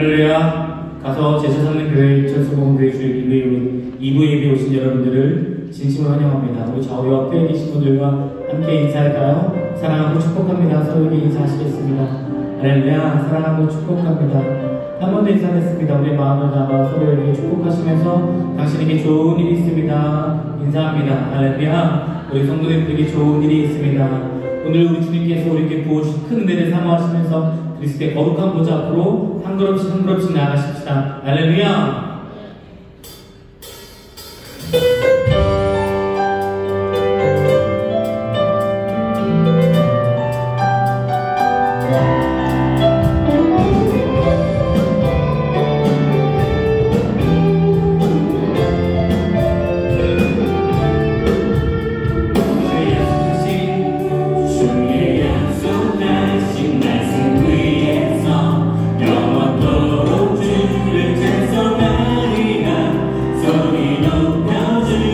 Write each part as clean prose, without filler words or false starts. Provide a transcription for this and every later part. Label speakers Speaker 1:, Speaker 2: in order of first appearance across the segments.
Speaker 1: 할렐루야. 가서 제자 삼는 교회 천수공교회 주일 2부 예배 오신 여러분들을 진심으로 환영합니다. 우리 좌우 옆에 계신 분들과 함께 인사할까요? 사랑하고 축복합니다. 서로에게 인사하시겠습니다. 할렐루야. 사랑하고 축복합니다. 한 번 더 인사하겠습니다. 우리 마음을 담아 서로에게 축복하시면서 당신에게 좋은 일이 있습니다. 인사합니다. 할렐루야. 우리 성도님들에게 좋은 일이 있습니다. 오늘 우리 주님께서 우리에게 부어주신 큰 은혜를 사모하시면서 그리스도의 거룩한 보좌 앞으로 한 걸음씩 나아가십시다. 할렐루야.
Speaker 2: 영원토록 주를 찬송하리라 소리 높여주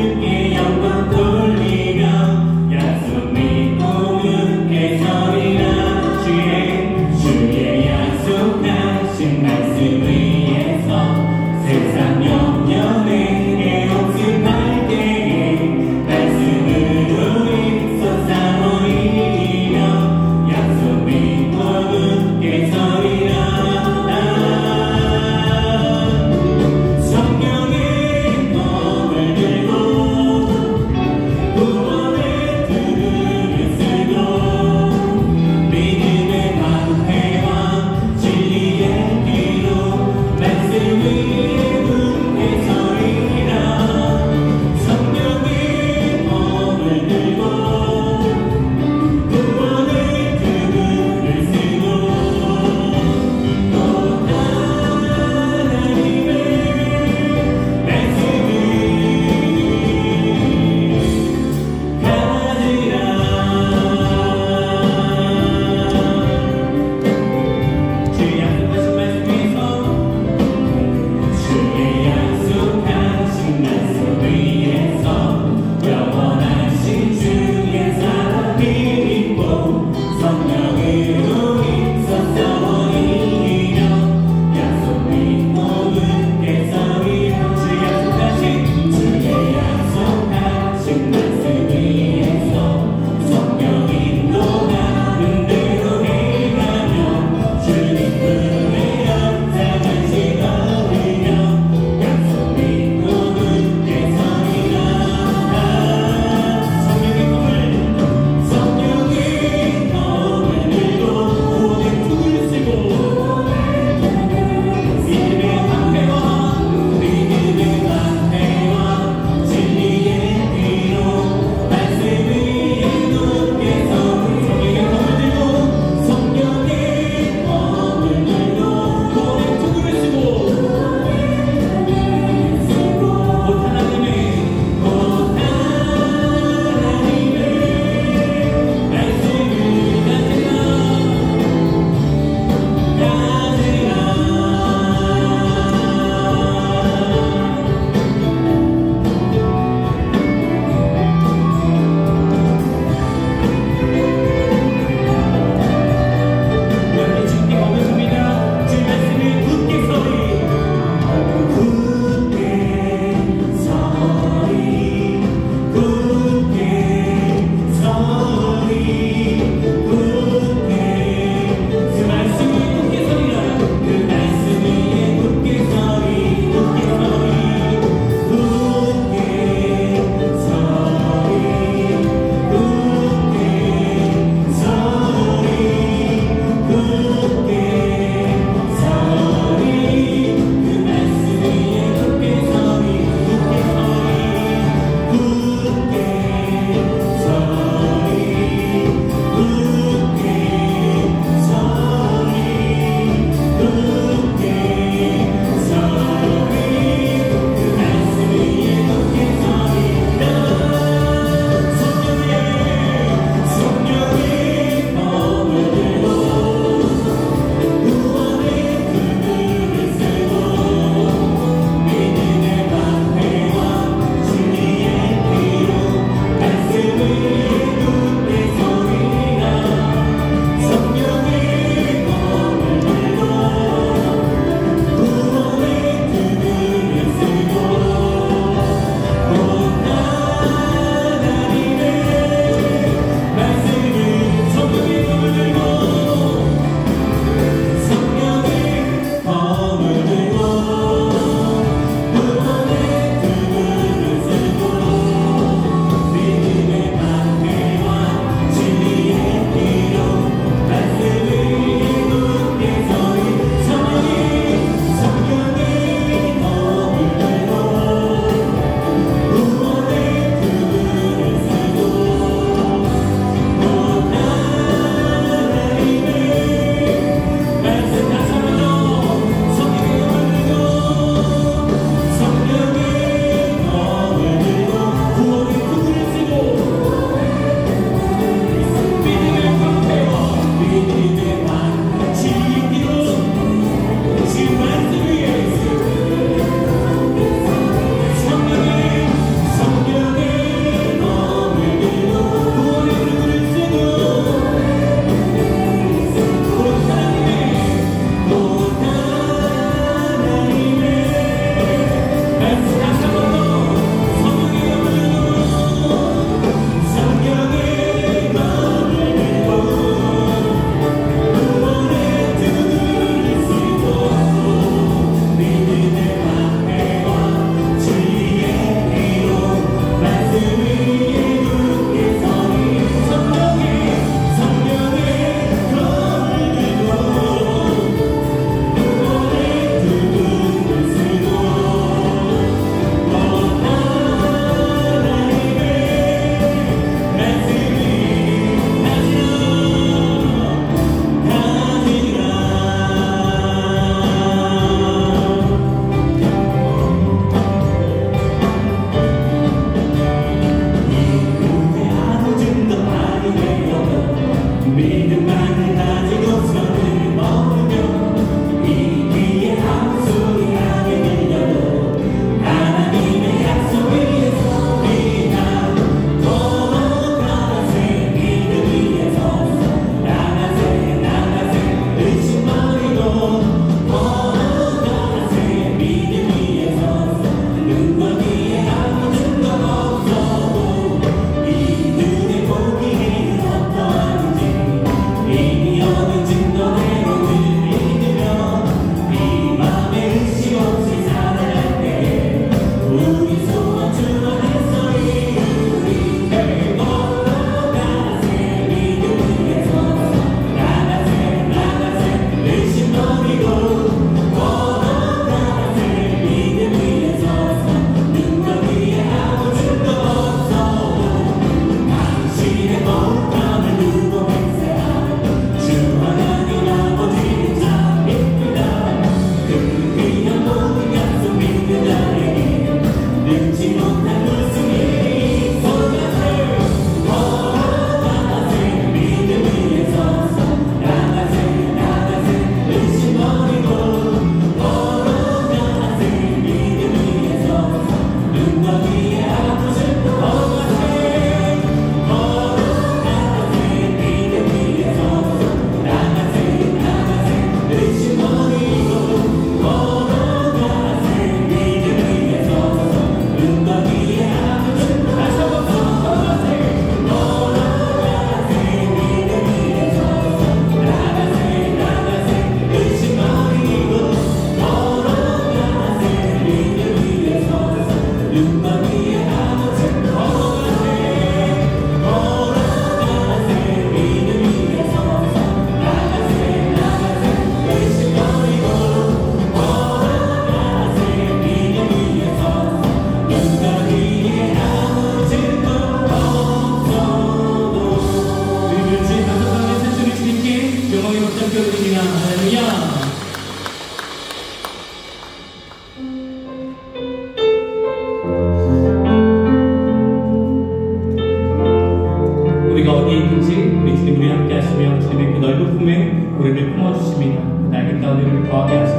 Speaker 1: 우리가 어디에 있든지 우리 주님 우리 함께 하시며 주님의 그 넓은 품에 우리를 품어주십니다. 그 날개 가운데 우리를 거하게 하신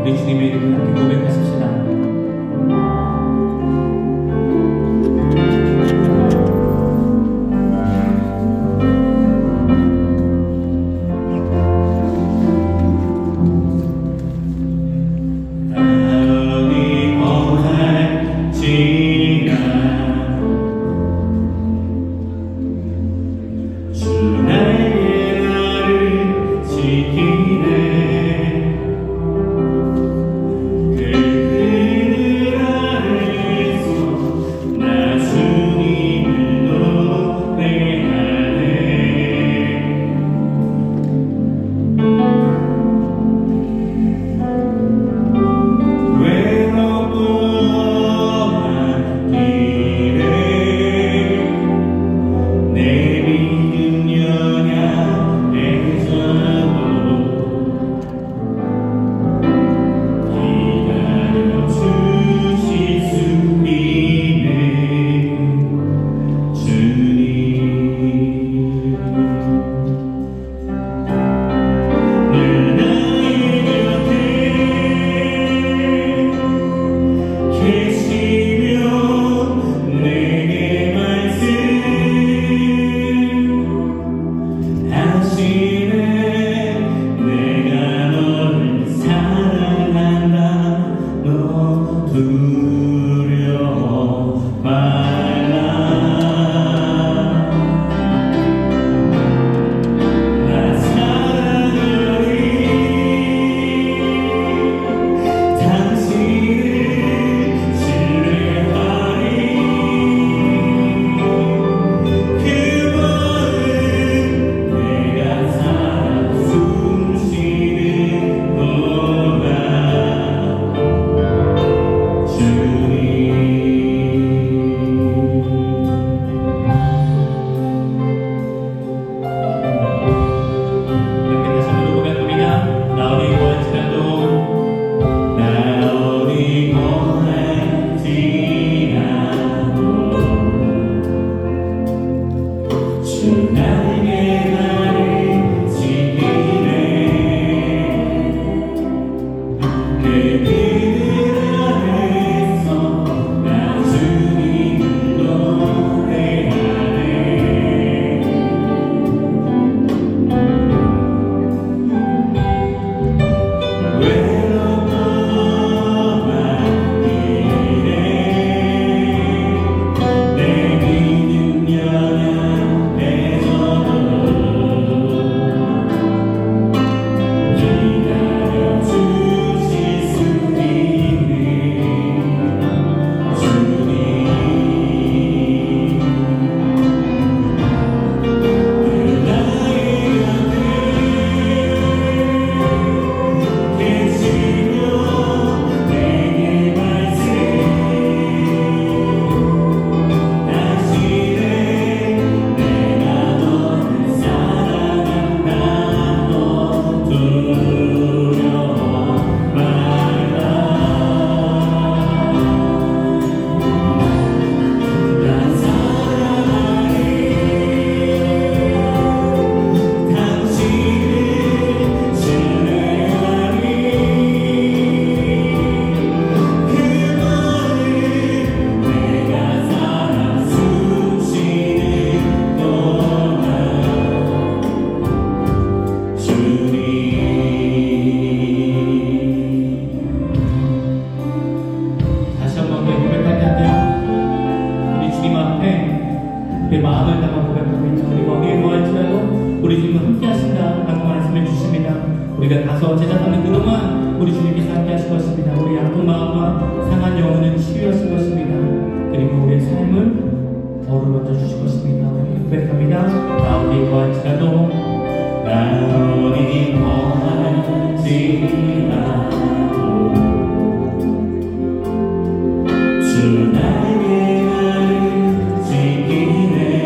Speaker 1: 우리 주님의 이름을 함께 고백하십시다. 우리가 가서 제자 삼는 그동안 우리 주님께서 함께 하실 것입니다. 우리 아픈 마음과 상한 영혼은 치유하실 것입니다. 그리고 우리의 삶을 어루만져 주실 것입니다. 우리 고백합니다. 나 어디 거할지라도 나 어디 거할지라도 주 나에게 나를 지키네.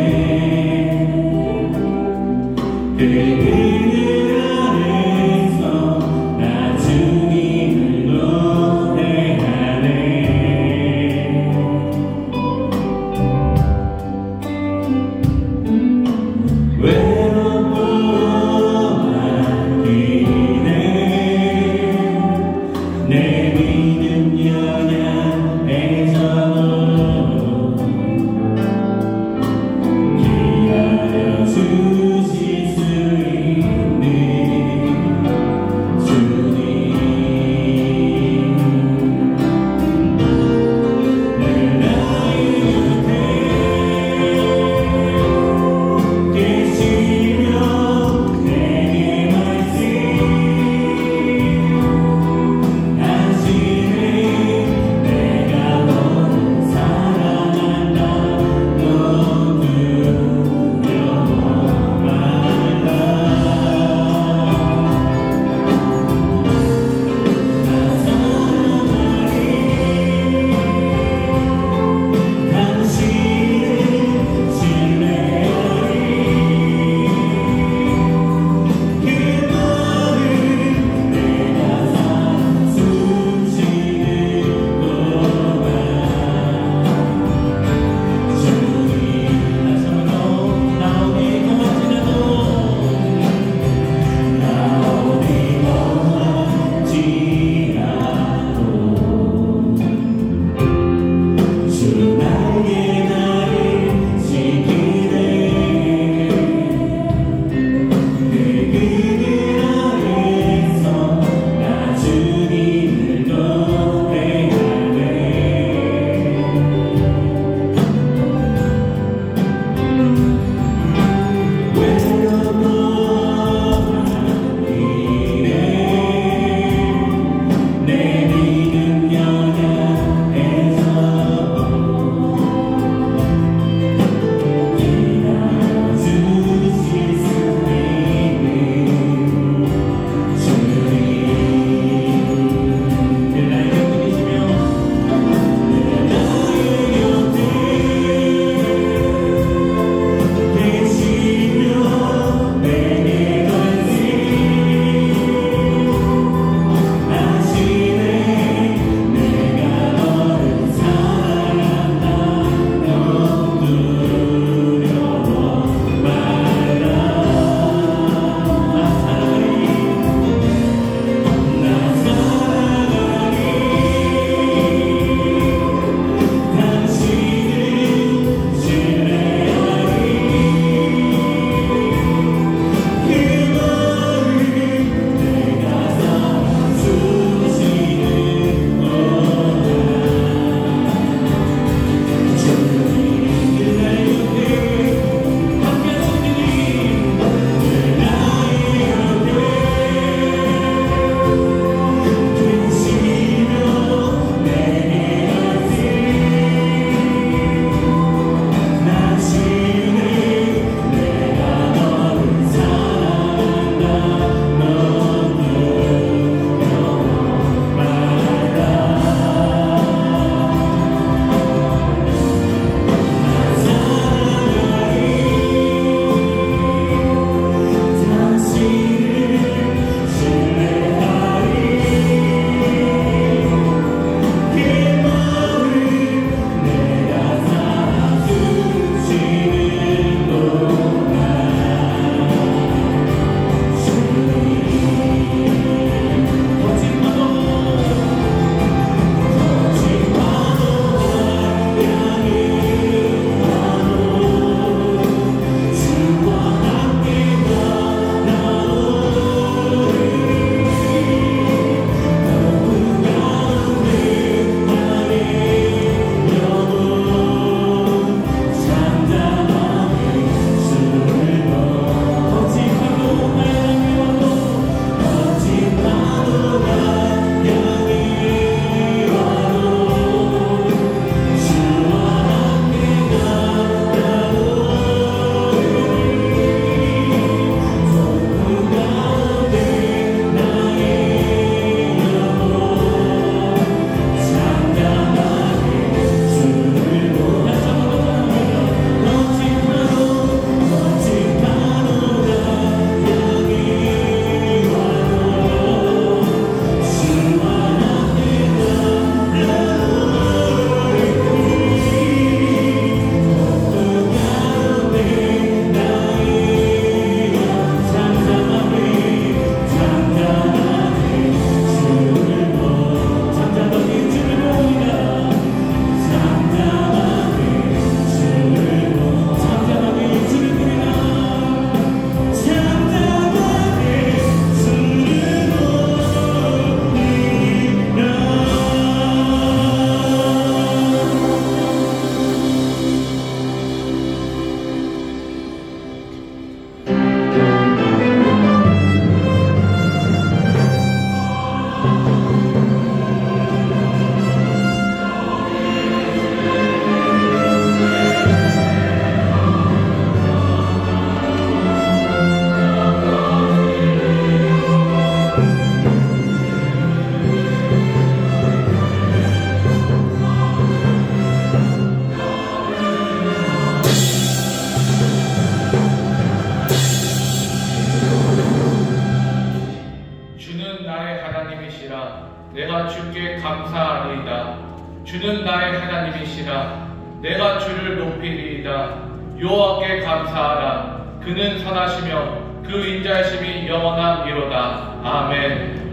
Speaker 2: 내가 주께 감사하리이다. 주는 나의 하나님이시라. 내가 주를 높이리이다. 여호와께 감사하라. 그는 선하시며 그 인자하심이 영원함이로다. 아멘.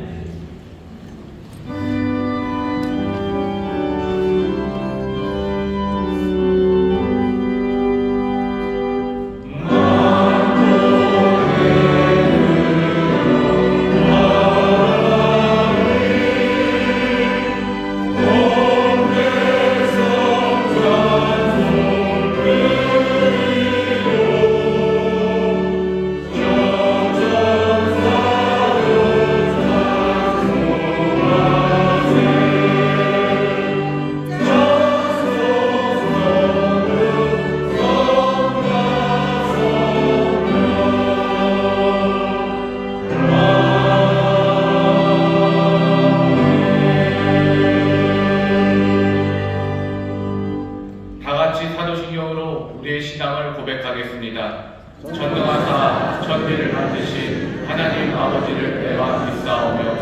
Speaker 3: 전능하사 천지를 만드신 하나님 아버지를 내가 믿사오며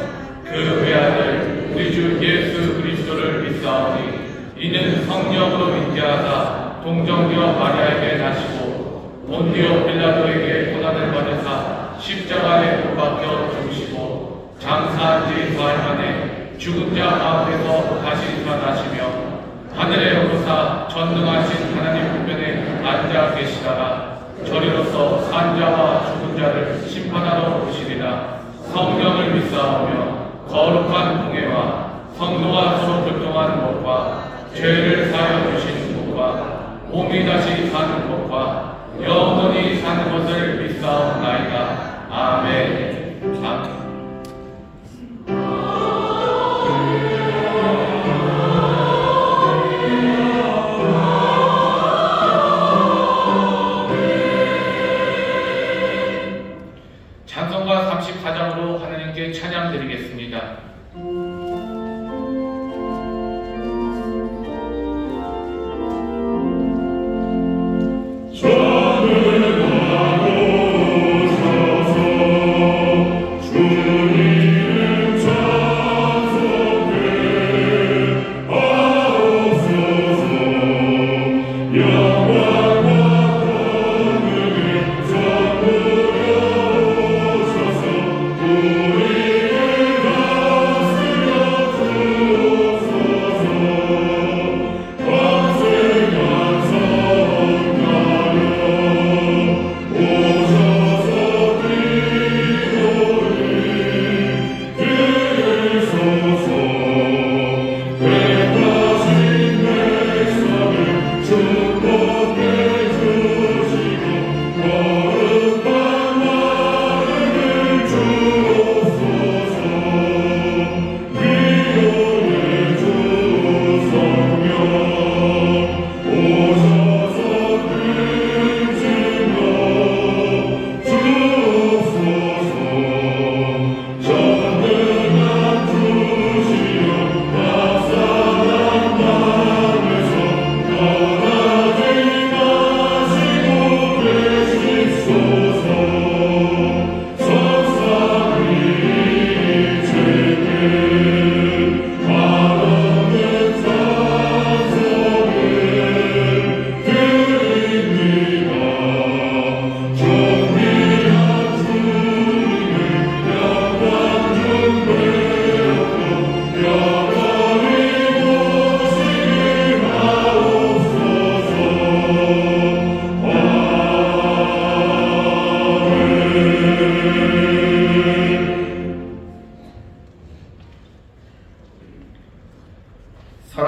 Speaker 3: 그 외아들 우리 주 예수 그리스도를 믿사오니 이는 성령으로 인자하사 동정녀 마리아에게 나시고 본디오 빌라도에게 고난을 받으사 십자가에 못 박혀 죽으시고 장사한 지 4일 만에 죽은 자 가운데서 다시 살아나시며 하늘에 오르사 전능하신 하나님 우편에 앉아 계시다가 저리로서 산자와 죽은 자를 심판하러 오시리라. 성령을 믿사오며 거룩한 공예와 성도가 서로 교통하는 것과 죄를 사하여 주시는 것과 몸이 다시 사는 것과 영원히 사는 것을 믿사옵나이다. 아멘. 아멘.
Speaker 2: 찬송가 34장으로 하나님께 찬양 드리겠습니다.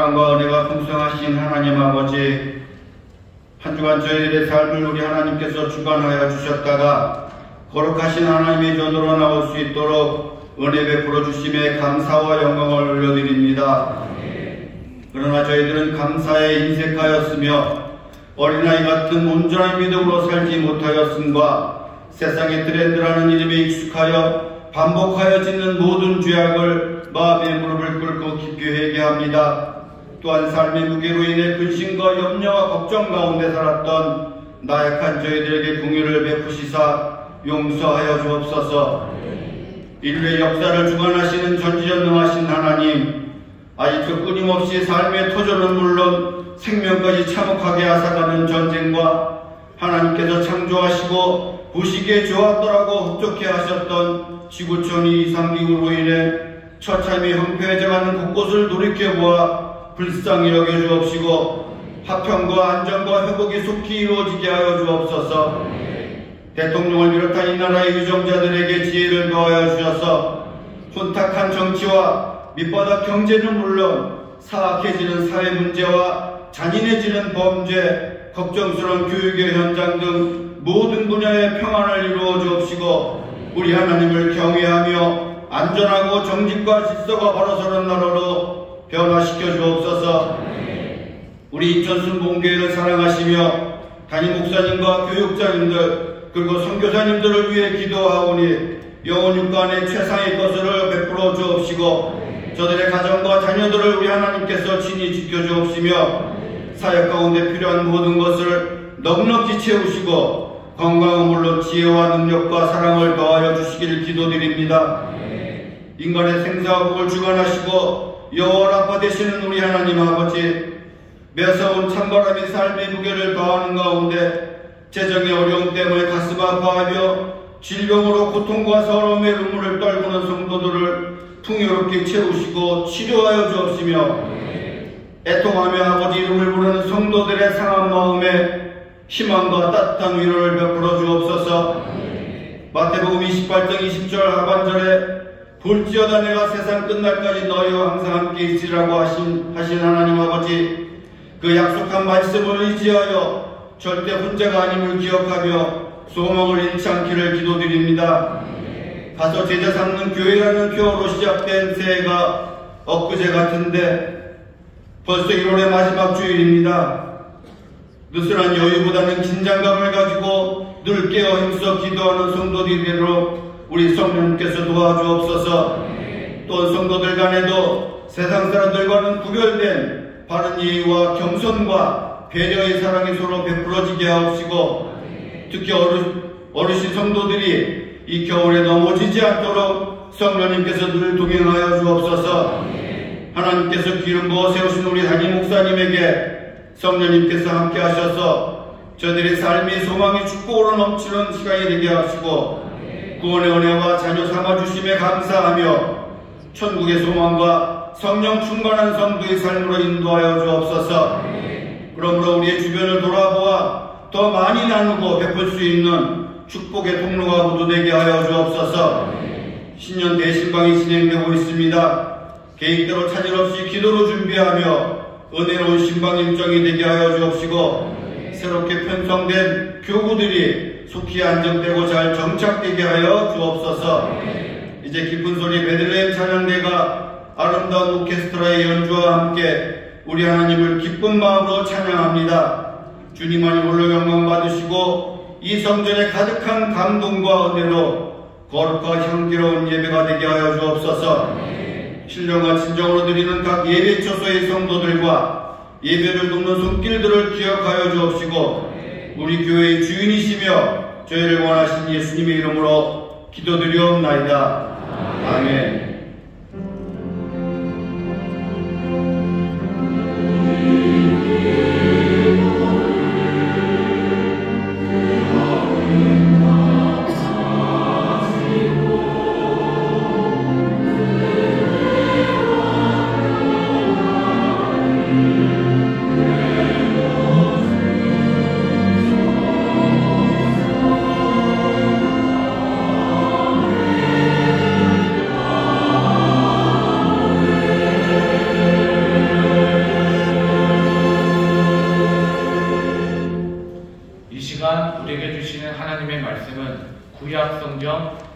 Speaker 4: 사랑과 은혜가 풍성하신 하나님 아버지, 한 주간 저희들의 삶을 우리 하나님께서 주관하여 주셨다가 거룩하신 하나님의 전으로 나올 수 있도록 은혜 베풀어 주심에 감사와 영광을 올려드립니다. 그러나 저희들은 감사에 인색하였으며 어린아이 같은 온전한 믿음으로 살지 못하였음과 세상의 트렌드라는 이름에 익숙하여 반복하여 짓는 모든 죄악을 마음의 무릎을 꿇고 깊게 회개합니다. 또한 삶의 무게로 인해 근심과 염려와 걱정 가운데 살았던 나약한 저희들에게 긍휼을 베푸시사 용서하여 주옵소서. 인류의 역사를 주관하시는 전지전능하신 하나님, 아직도 끊임없이 삶의 토전은 물론 생명까지 참혹하게 앗아가는 전쟁과 하나님께서 창조하시고 부시기에 좋았더라고 흡족해 하셨던 지구촌 이상기후로 인해 처참히 황폐해져가는 곳곳을 돌이켜보아 불쌍히 여겨주옵시고 화평과 안정과 회복이 속히 이루어지게 하여 주옵소서. 대통령을 비롯한 이 나라의 유정자들에게 지혜를 더하여 주셔서 혼탁한 정치와 밑바닥 경제는 물론 사악해지는 사회 문제와 잔인해지는 범죄, 걱정스러운 교육의 현장 등 모든 분야의 평안을 이루어 주옵시고 우리 하나님을 경외하며 안전하고 정직과 질서가 바로 서는 나라로 변화시켜 주옵소서. 우리 인천순복음교회를 사랑하시며 담임 목사님과 교육자님들 그리고 선교사님들을 위해 기도하오니 영혼 육간의 최상의 것을 베풀어 주옵시고 저들의 가정과 자녀들을 우리 하나님께서 친히 지켜주옵시며 사역 가운데 필요한 모든 것을 넉넉히 채우시고 건강은 물론 지혜와 능력과 사랑을 더하여 주시기를 기도드립니다. 인간의 생사와 복을 주관하시고 여호와 되시는 우리 하나님 아버지, 매서운 찬바람이 삶의 무게를 더하는 가운데 재정의 어려움 때문에 가슴 아파하며 질병으로 고통과 서러움의 눈물을 떨구는 성도들을 풍요롭게 채우시고 치료하여 주옵시며 애통하며 아버지 이름을 부르는 성도들의 상한 마음에 희망과 따뜻한 위로를 베풀어 주옵소서. 마태복음 28장 20절 하반절에 볼지어다 내가 세상 끝날까지 너희와 항상 함께 있으리라고 하신 하나님 아버지, 그 약속한 말씀을 의지하여 절대 혼자가 아님을 기억하며 소망을 잃지 않기를 기도드립니다. 가서 제자 삼는 교회라는 표어로 시작된 새해가 엊그제 같은데 벌써 1월의 마지막 주일입니다. 느슨한 여유보다는 긴장감을 가지고 늘 깨어 힘써 기도하는 성도들이로 우리 성령님께서 도와주옵소서. 또 성도들 간에도 세상 사람들과는 구별된 바른 예의와 겸손과 배려의 사랑이 서로 베풀어지게 하옵시고 특히 어르신 성도들이 이 겨울에 넘어지지 않도록 성령님께서 늘 동행하여 주옵소서. 하나님께서 기름 부어 세우신 우리 담임 목사님에게 성령님께서 함께 하셔서 저들의 삶이 소망이 축복으로 넘치는 시간이 되게 하시고 구원의 은혜와 자녀 삼아주심에 감사하며 천국의 소망과 성령 충만한 성도의 삶으로 인도하여 주옵소서. 그러므로 우리의 주변을 돌아보아 더 많이 나누고 베풀 수 있는 축복의 통로가 모두 되게 하여 주옵소서. 신년 대신방이 진행되고 있습니다. 계획대로 차질 없이 기도로 준비하며 은혜로운 신방 일정이 되게 하여 주옵시고 새롭게 편성된 교구들이 속히 안정되고 잘 정착되게 하여 주옵소서. 이제 기쁜 소리 베들레헴 찬양대가 아름다운 오케스트라의 연주와 함께 우리 하나님을 기쁜 마음으로 찬양합니다. 주님만이 홀로 영광 받으시고 이 성전에 가득한 감동과 은혜로 거룩과 향기로운 예배가 되게 하여 주옵소서. 신령과 진정으로 드리는 각 예배 처소의 성도들과 예배를 돕는 손길들을 기억하여 주옵시고 우리 교회의 주인이시며 저희를 원하신 예수님의 이름으로 기도드리옵나이다. 아멘.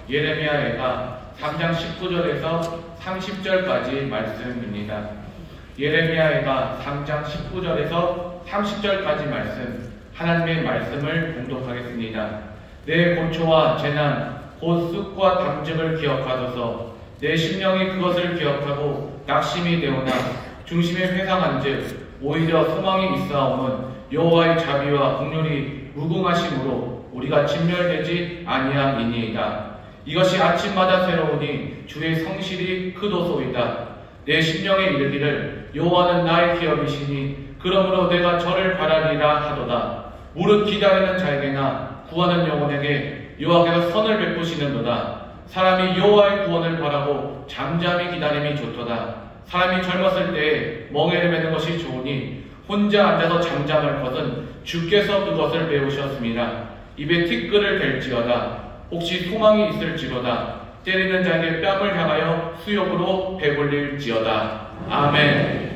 Speaker 2: 예레미야가 3장 19절에서 30절까지 말씀입니다. 예레미야가 3장 19절에서 30절까지 말씀, 하나님의 말씀을 봉독하겠습니다. 내 고초와 재난, 곧 습과 담즙을 기억하소서. 내 심령이 그것을 기억하고 낙심이 되오나 중심에 회상한즉 오히려 소망이 있사옴은 여호와의 자비와 긍휼이 무궁하심으로 우리가 진멸되지 아니함이니이다. 이것이 아침마다 새로우니 주의 성실이 크도소이다. 내 심령에 이르기를 여호와는 나의 기업이시니 그러므로 내가 저를 바라리라 하도다. 무릇 기다리는 자에게나 구하는 영혼에게 여호와께서 선을 베푸시는도다. 사람이 여호와의 구원을 바라고 잠잠히 기다림이 좋도다. 사람이 젊었을 때에 멍에를 매는 것이 좋으니 혼자 앉아서 잠잠할 것은 주께서 그것을 배우셨습니다. 입에 티끌을 댈지어다. 혹시 소망이 있을지로다. 때리는 자에게 뺨을 향하여 수욕으로 배불릴지어다. 아멘.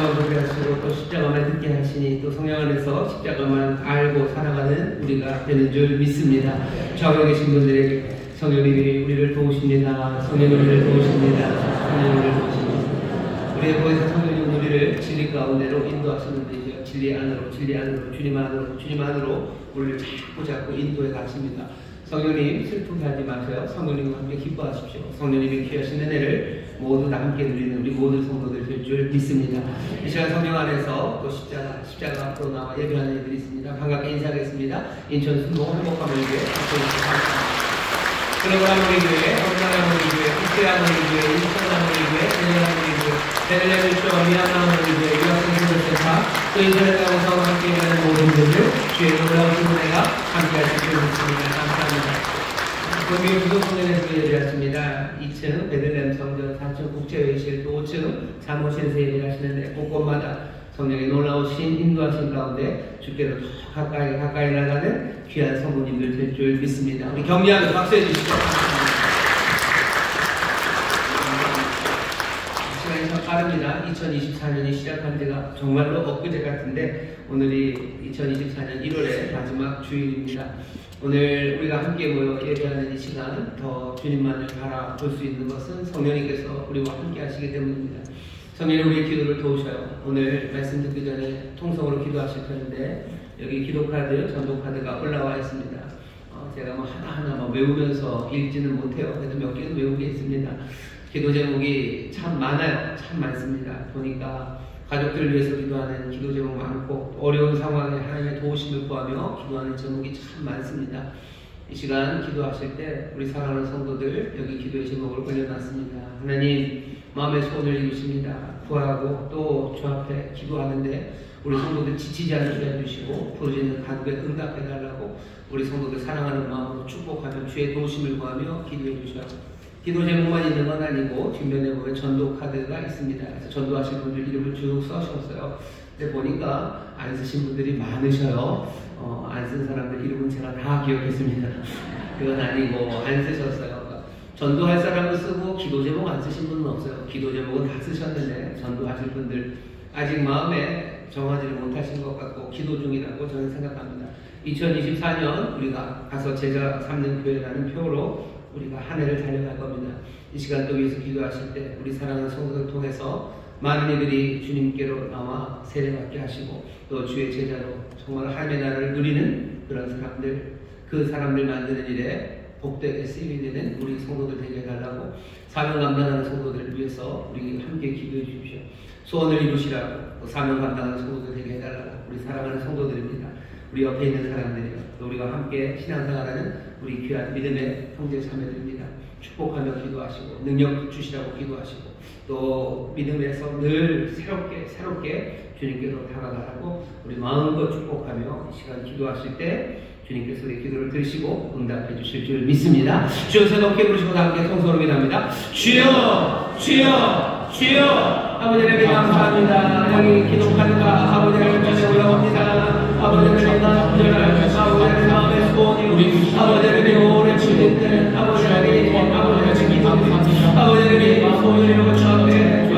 Speaker 5: 십자가만 보게 하시고 또 십자가만 듣게 하시니 또 성령 안에서 십자가만 알고 살아가는 우리가 되는 줄 믿습니다. 좌우에 계신 분들에게 성령님이 우리를 도우십니다. 성령님이 우리를 도우십니다. 성령님이 우리를 도우십니다. 우리의 보혜사 성령님 우리를 진리 가운데로 인도하시는데 이제 진리 안으로 주님 안으로 우리를 자꾸 인도해 가십니다. 성령님 슬프게 하지 마세요. 성령님과 함께 기뻐하십시오. 성령님이 귀하신 은혜를 모두 다 함께 누리는 우리 모든 성도들 될 줄 믿습니다. 이 시간 성령 안에서 또 십자가 앞으로 나와 예배하는 이들이 있습니다. 반갑게 인사하겠습니다. 인천 순복 행복가문교회 그레고라모리교회, 엄나라모리교회, 국대라모리교회, 인천라모리교회, 대전라모리교회, 베들레헴 미얀마모리교회, 유학생생활센터, 또 인터넷 가고서 함께 일하는 모든 분들 주의 놀라우신 은혜가 함께 하실 줄 믿습니다. 감사합니다. 거기 부동성전에서 예배하십니다. 2층 베들레헴 성전, 4층 국제회의실, 또 5층 사무실에서 예배하시는데 곳곳마다 성령의 놀라우신 인도하신 가운데 주께로 더 가까이 나가는 귀한 성도님들 될 줄 믿습니다. 우리 격려하며 박수해 주시죠. 시간이 참 빠릅니다. 2024년이 시작한 지가 정말로 엊그제 같은데 오늘이 2024년 1월의 마지막 주일입니다. 오늘 우리가 함께 모여 예배하는 이 시간 더 주님만을 바라볼 수 있는 것은 성령님께서 우리와 함께 하시기 때문입니다. 성령님 우리의 기도를 도우셔요. 오늘 말씀 듣기 전에 통성으로 기도하실 텐데 여기 기도카드, 전도카드가 올라와 있습니다. 제가 하나하나 외우면서 읽지는 못해요. 그래도 몇 개는 외우게 있습니다. 기도 제목이 참 많아요. 참 많습니다. 보니까 가족들을 위해서 기도하는 기도 제목 많고 어려운 상황에 하나님의 도우심을 구하며 기도하는 제목이 참 많습니다. 이 시간 기도하실 때 우리 사랑하는 성도들 여기 기도의 제목을 올려놨습니다. 하나님 마음의 소원을 이루십니다. 구하고 또 주 앞에 기도하는데 우리 성도들 지치지 않게 해주시고 부르짖는 간구에 응답해달라고 우리 성도들 사랑하는 마음으로 축복하며 주의 도우심을 구하며 기도해 주셔요. 기도 제목만 있는 건 아니고 뒷면에 보면 전도 카드가 있습니다. 그래서 전도하실 분들 이름을 쭉 써셨어요. 근데 보니까 안 쓰신 분들이 많으셔요. 안 쓴 사람들 이름은 제가 다 기억했습니다. 그건 아니고 안 쓰셨어요. 전도할 사람은 쓰고 기도 제목 안 쓰신 분은 없어요. 기도 제목은 다 쓰셨는데 전도하실 분들 아직 마음에 정하지를 못하신 것 같고 기도 중이라고 저는 생각합니다. 2024년 우리가 가서 제자 삼는 교회라는 표로 우리가 한 해를 달려갈 겁니다. 이 시간 또 위해서 기도하실 때 우리 사랑하는 성도들 통해서 많은 이들이 주님께로 나와 세례받게 하시고 또 주의 제자로 정말 하나님의 나라를 누리는 그런 사람들, 그 사람들 만드는 일에 복되게 쓰임이 되는 우리 성도들 되게 해달라고 사명 감당하는 성도들을 위해서 우리 함께 기도해 주십시오. 소원을 이루시라고 사명 감당하는 성도들 되게 해달라고 우리 사랑하는 성도들입니다. 우리 옆에 있는 사람들이요. 또 우리와 함께 신앙생활하는 우리 귀한 믿음의 형제 자매들입니다. 축복하며 기도하시고 능력 주시라고 기도하시고 또 믿음에서 늘 새롭게 주님께로 다가가라고 우리 마음껏 축복하며 이 시간 기도하실 때 주님께서 우리 기도를 들으시고 응답해 주실 줄 믿습니다. 주여 높게 부르시고 함께 통성으로 기도합니다. 주여 주여 주여 아버지 하나님 감사합니다. 여기 기도하는가 아버지 하나님 올라옵니다. 아버지 하나님 아버지 하나님 마음의 소원이 우리 아버지 하나님 오래 지냈는 아버지 하나님 기도합니다. 아버지 하나님 소원을 이루고 주 앞에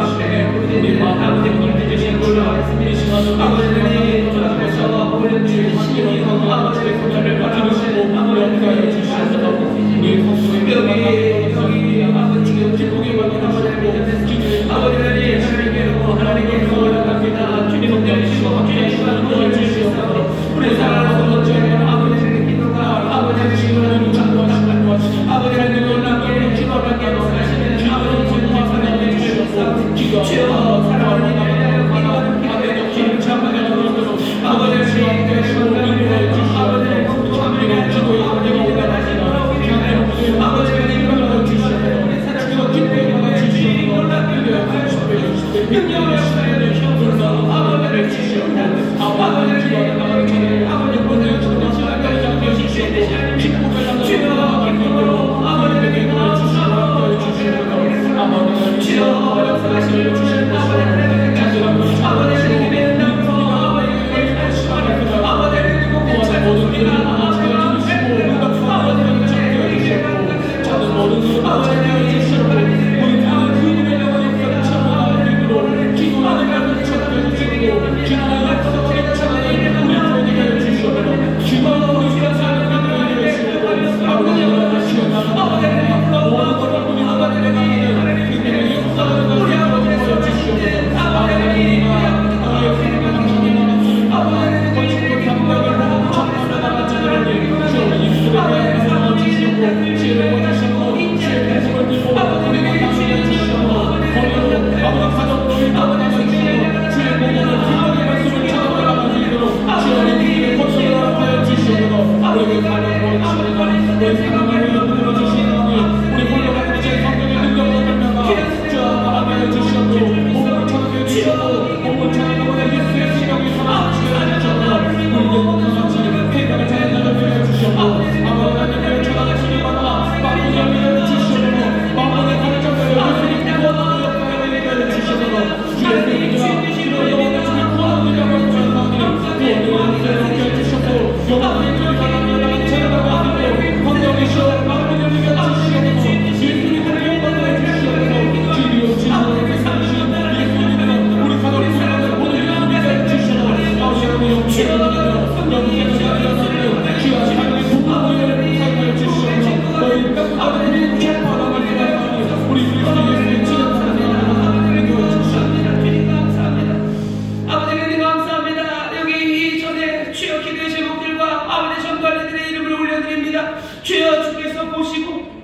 Speaker 5: 부르짖는 아버지 불빛 주신 올라왔습니다. 아버지 하나님 주 앞에서 올려주신 신이 아버지 하나님 바라보시고 아버지 주시옵소서. 여기 아버지 기쁘게 받는 아버지 하나님께로 하나님께로 올라갑니다. 주님 omni시고 주님 시간을 주시옵소서. 우리 사랑하는 성도들 아버지 하나님 기도가 아버지 하나님 보시고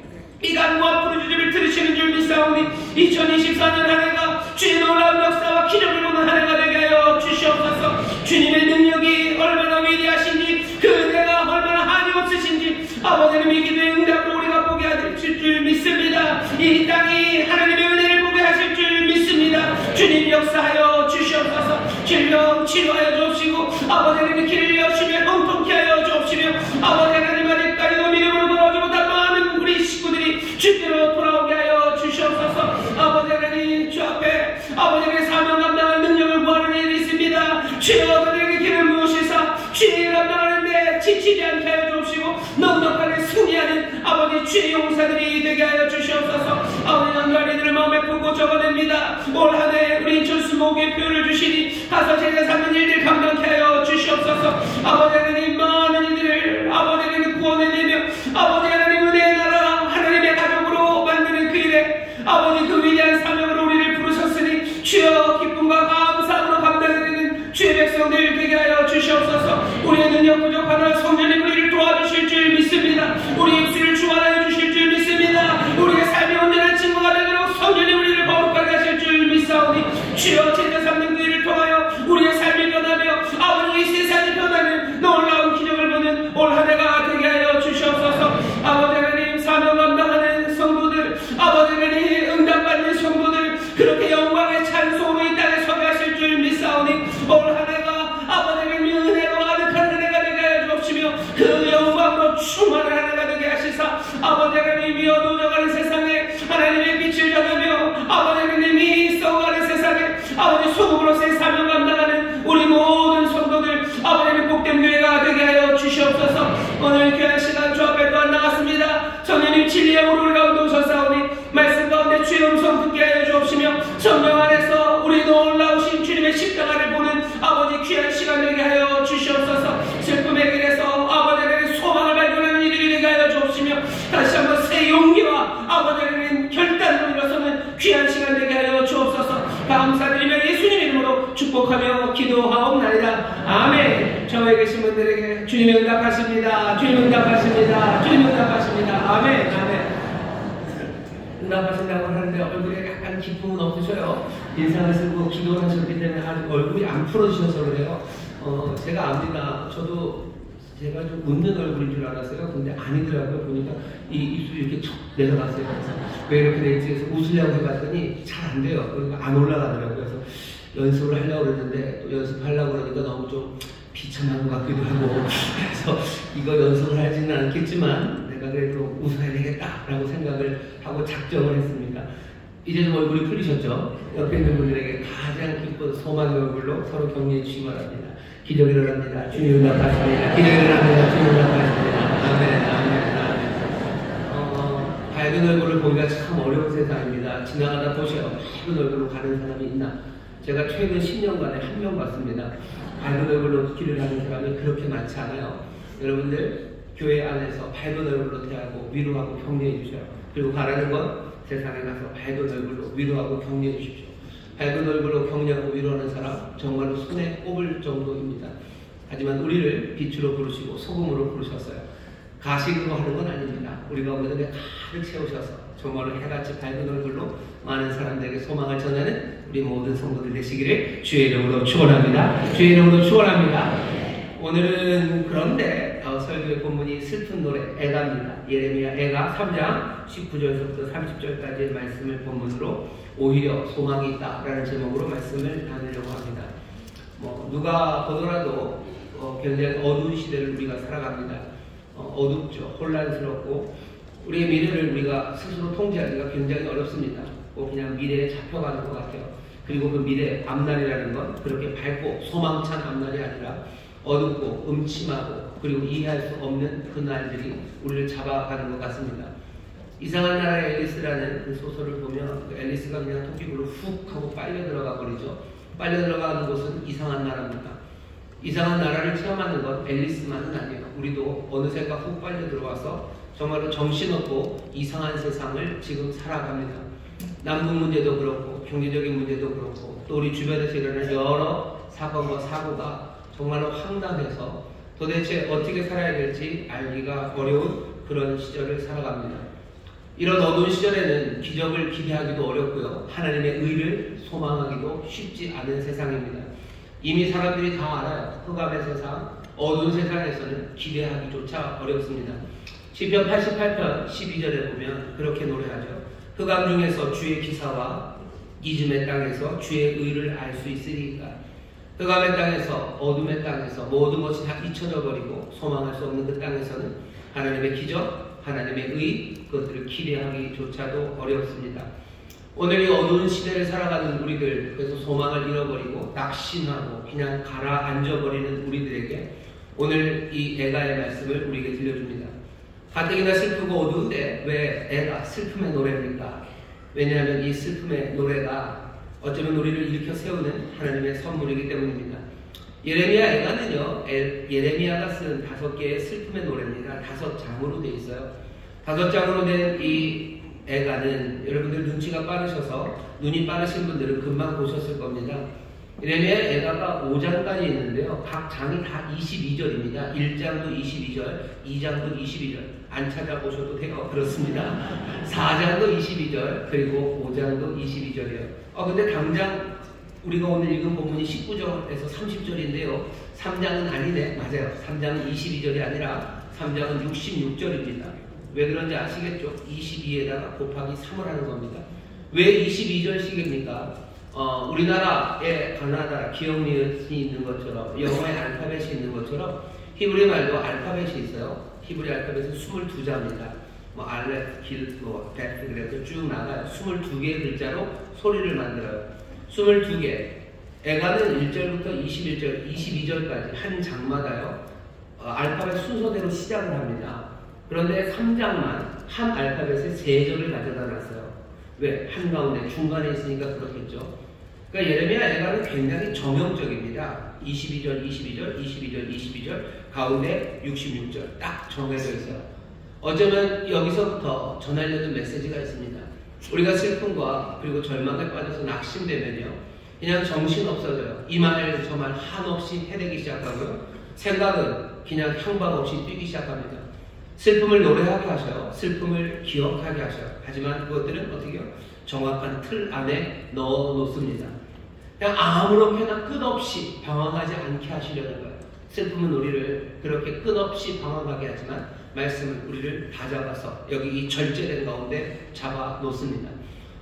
Speaker 5: 이 간구와 부르짖음을 들으시는 줄 믿사오니 2024년 한 해가 주의 놀라운 역사와 기적을 보는 한 해가 되게 하여 주시옵소서. 주님의 능력이 얼마나 위대하신지 그 은혜가 얼마나 한이 없으신지 아버지님의 기도의 응답으로 우리가 보게 하실 줄 믿습니다. 이 땅이 하나님의 은혜를 보게 하실 줄 믿습니다. 주님 역사하여 주시옵소서. 질병 치료하여 주옵시고 아버지님의 길을 여시며 형통케 하여 주옵시며 아버지 하나님 아직까지도 믿음으로 돌아오지 못한 많은 우리 식구들이 주께로 돌아오게 하여 주시옵소서. 아버지 하나님 주 앞에 아버지의 사명 감당할 능력을 구하는 일이 있습니다. 주여 그들에게 길을 무엇이사 주의 감당하는데 지치지 않게 하여 주옵시고 넉넉하게 승리하는 아버지 주의 용사들이 되게 하여 주시옵소서. 아버지 연관이들을 마음에 품고 적어냅니다. 올 한 해 우리 전수 목의 표현을 주시니 가서 제가 삼는 일들 감당케 하여 주시옵소서. 아버지 하나님 많은 이들을 아버지 하나님 구원해내며 아버지 하나님 은혜의 나라 하나님의 가족으로 만드는 그 일에 아버지 그 위대한 사명으로 우리를 부르셨으니 주여 기쁨과 감사함으로 감당해내는 주의 백성들 되게 하여 주시옵소서. 우리의 능력 부족하나 성령님 우리를 도와주실 줄 믿습니다. 우리의 입술을 주관하여 주실 줄 믿습니다. 우리의 삶이 온전한 증거가 되도록 성령님 우리를 거룩하게 하실 줄 믿사오니 주여 제자 삼는 그 일을 통하여 우리의 삶이 변하며 아버지의 세상이 변하는 놀라운 기적을 보는 올 한 해가 되게 하여 주시옵소서. 아버지 하나님 사명 감당하는 성도들 아버지 하나님 응답받는 성도들 그렇게 영광의 찬송으로 이 땅에 서게 하실 줄 믿사오니 올 한 해가 아버지 하나님의 은혜로 아득한 한 해가 되게 하여 주옵시며 그 영광으로 충만한 한 해가 되게 하시사 아버지 하나님이 어두워져가는 세상에 하나님의 빛을 전하며 아버지 하나님이 썩어가는 세상에 아버지 소금으로서의 사명 감당하는 우리 모든 성도들 아버지 하나님 복된 교회가 되게 하여 주시옵소서. 오늘 귀한 시간 주 앞에 또한 나갔습니다. 성령님 진리의 우리 가운데 오셨사오니 말씀 가운데 주의 음성 듣게 하여 주옵시며 성령 안에서 우리 놀라우신 주님의 십자가를 보는 아버지 귀한 시간 되게 하여 주시옵소서. 슬픔의 길에서 아버지 하나님 소망을 발견하는 일이 되게 하여 주옵시며 다시 한번 새 용기와 아버지 하나님 결단으로 일어서는 귀한 시간 되게 하여 주옵소서. 감사드리며 예수님 이름으로 축복하며 기도하옵나이다. 아멘. 저에 계신 분들에게 주님 응답하십니다. 주님 응답하십니다. 주님 응답하십니다. 아멘. 아멘. 응답하신다고 하는데 얼굴에 약간 기쁨은 없으셔요. 인상을 쓰고 기도를 하셨기 때문에 아직 얼굴이 안 풀어지셔서 그래요. 제가 압니다. 저도 제가 좀 웃는 얼굴인 줄 알았어요. 근데 아니더라고요. 보니까 이 입술이 이렇게 척 내려갔어요. 그래서 왜 이렇게 됐지? 그래서 웃으려고 해봤더니 잘 안 돼요. 그러니까 안 올라가더라고요. 그래서 연습을 하려고 그랬는데 또 연습하려고 그러니까 너무 좀 비참한 것 같기도 하고 그래서 이거 연습을 하지는 않겠지만 내가 그래도 웃어야 되겠다라고 생각을 하고 작정을 했습니다. 이제 좀 얼굴이 풀리셨죠? 옆에 있는 분들에게 가장 기쁜 소망의 얼굴로 서로 격려해 주시기 바랍니다. 기적이 일어납니다. 주님 응답하십니다. 기적이 일어납니다. 주님 응답하십니다. 아멘, 아멘, 아멘. 밝은 얼굴을 보기가 참 어려운 세상입니다. 지나가다 보셔요. 밝은 얼굴로 가는 사람이 있나? 제가 최근 10년간에 한 명 봤습니다. 밝은 얼굴로 길을 가는 사람이 그렇게 많지 않아요. 여러분들 교회 안에서 밝은 얼굴로 대하고 위로하고 격려해 주셔요. 그리고 바라는 건 세상에 가서 밝은 얼굴로 위로하고 격려해 주십시오. 밝은 얼굴로 격려하고 위로하는 사람 정말로 손에 꼽을 정도입니다. 하지만 우리를 빛으로 부르시고 소금으로 부르셨어요. 가식으로 하는 건 아닙니다. 우리 가운데 가득 채우셔서 정말로 해같이 밝은 얼굴로 많은 사람들에게 소망을 전하는 우리 모든 성도들 되시기를 주의 이름으로 축원합니다. 주의 이름으로 축원합니다. 오늘은 그런데 설교의 본문이 슬픈 노래 애가입니다. 예레미야 애가 3장 19절부터 30절까지의 말씀을 본문으로 오히려 소망이 있다라는 제목으로 말씀을 나누려고 합니다. 누가 보더라도 굉장히 어두운 시대를 우리가 살아갑니다. 어둡죠. 혼란스럽고 우리의 미래를 우리가 스스로 통제하기가 굉장히 어렵습니다. 그냥 미래에 잡혀가는 것 같아요. 그리고 그 미래 앞날이라는 건 그렇게 밝고 소망찬 앞날이 아니라 어둡고 음침하고 그리고 이해할 수 없는 그 날들이 우리를 잡아가는 것 같습니다. 이상한 나라의 앨리스라는 그 소설을 보면 그 앨리스가 그냥 토끼굴로 훅 하고 빨려 들어가 버리죠. 빨려 들어가는 곳은 이상한 나라입니다. 이상한 나라를 체험하는 건 앨리스만은 아니에요. 우리도 어느샌가 훅 빨려 들어와서 정말로 정신없고 이상한 세상을 지금 살아갑니다. 남북 문제도 그렇고 경제적인 문제도 그렇고 또 우리 주변에서 일어나는 여러 사건과 사고가 정말로 황당해서 도대체 어떻게 살아야 될지 알기가 어려운 그런 시절을 살아갑니다. 이런 어두운 시절에는 기적을 기대하기도 어렵고요. 하나님의 의를 소망하기도 쉽지 않은 세상입니다. 이미 사람들이 다 알아요. 흑암의 세상, 어두운 세상에서는 기대하기조차 어렵습니다. 시편 88편 12절에 보면 그렇게 노래하죠. 흑암 중에서 주의 기사와 이즘의 땅에서 주의 의를 알 수 있으리까. 흑암의 땅에서, 어둠의 땅에서 모든 것이 다 잊혀져 버리고 소망할 수 없는 그 땅에서는 하나님의 기적, 하나님의 의, 그것들을 기대하기조차도 어렵습니다. 오늘 이 어두운 시대를 살아가는 우리들, 그래서 소망을 잃어버리고 낙심하고 그냥 가라앉아버리는 우리들에게 오늘 이 애가의 말씀을 우리에게 들려줍니다. 가뜩이나 슬프고 어두운데 왜 애가 슬픔의 노래입니까? 왜냐하면 이 슬픔의 노래가 어쩌면 우리를 일으켜 세우는 하나님의 선물이기 때문입니다. 예레미야 애가는요, 예레미야가 쓴 5개의 슬픔의 노래입니다. 5장으로 되어 있어요. 5장으로 된 이 애가는 여러분들 눈치가 빠르셔서 눈이 빠르신 분들은 금방 보셨을 겁니다. 예레미야 애가가 5장까지 있는데요. 각 장이 다 22절입니다. 1장도 22절, 2장도 22절. 안 찾아보셔도 돼요. 그렇습니다. 4장도 22절, 그리고 5장도 22절이에요. 근데 당장 우리가 오늘 읽은 본문이 19절에서 30절인데요. 3장은 아니네. 맞아요. 3장은 22절이 아니라 3장은 66절입니다. 왜 그런지 아시겠죠? 22에다가 곱하기 3을 하는 겁니다. 왜 22절씩입니까? 우리나라에 가나다라, 기억리을이 있는 것처럼, 영어의 알파벳이 있는 것처럼 히브리 말도 알파벳이 있어요. 히브리 알파벳은 22자입니다. 알렙, 길, 베트, 그래서 쭉 나가요. 22개의 글자로 소리를 만들어요. 22개. 애가는 1절부터 21절, 22절까지 한 장마다요. 알파벳 순서대로 시작을 합니다. 그런데 3장만 한 알파벳에 3절을 가져다 놨어요. 왜? 한가운데 중간에 있으니까 그렇겠죠. 그러니까 예레미야 애가는 굉장히 정형적입니다. 22절, 22절, 22절, 22절, 가운데 66절 딱 정해져 있어요. 어쩌면 여기서부터 전하려는 메시지가 있습니다. 우리가 슬픔과 그리고 절망에 빠져서 낙심되면요, 그냥 정신 없어져요. 이 말 저 말 한없이 해대기 시작하고요. 생각은 그냥 향방 없이 뛰기 시작합니다. 슬픔을 노래하게 하셔요. 슬픔을 기억하게 하셔요. 하지만 그것들은 어떻게 해요? 정확한 틀 안에 넣어 놓습니다. 그냥 아무렇게나 끝없이 방황하지 않게 하시려는 거예요. 슬픔은 우리를 그렇게 끝없이 방황하게 하지만 말씀은 우리를 다 잡아서 여기 이 절제된 가운데 잡아 놓습니다.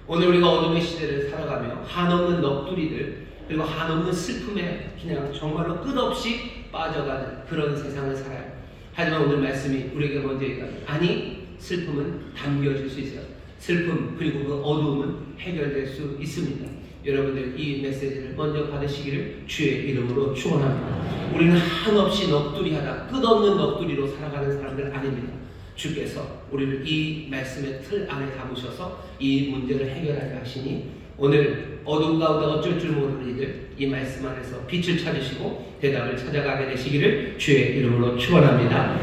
Speaker 5: 오늘 우리가 어둠의 시대를 살아가며 한없는 넋두리들, 그리고 한없는 슬픔에 그냥 정말로 끝없이 빠져가는 그런 세상을 살아요. 하지만 오늘 말씀이 우리에게 먼저 얘기합니다. 아니, 슬픔은 담겨질 수 있어요. 슬픔 그리고 그 어두움은 해결될 수 있습니다. 여러분들 이 메시지를 먼저 받으시기를 주의 이름으로 축원합니다. 우리는 한없이 넋두리하다 끝없는 넋두리로 살아가는 사람들 아닙니다. 주께서 우리를 이 말씀의 틀 안에 담으셔서 이 문제를 해결하게 하시니 오늘 어둠 가운데 어쩔 줄 모르는 이들 이 말씀 안에서 빛을 찾으시고 대답을 찾아가게 되시기를 주의 이름으로 축원합니다.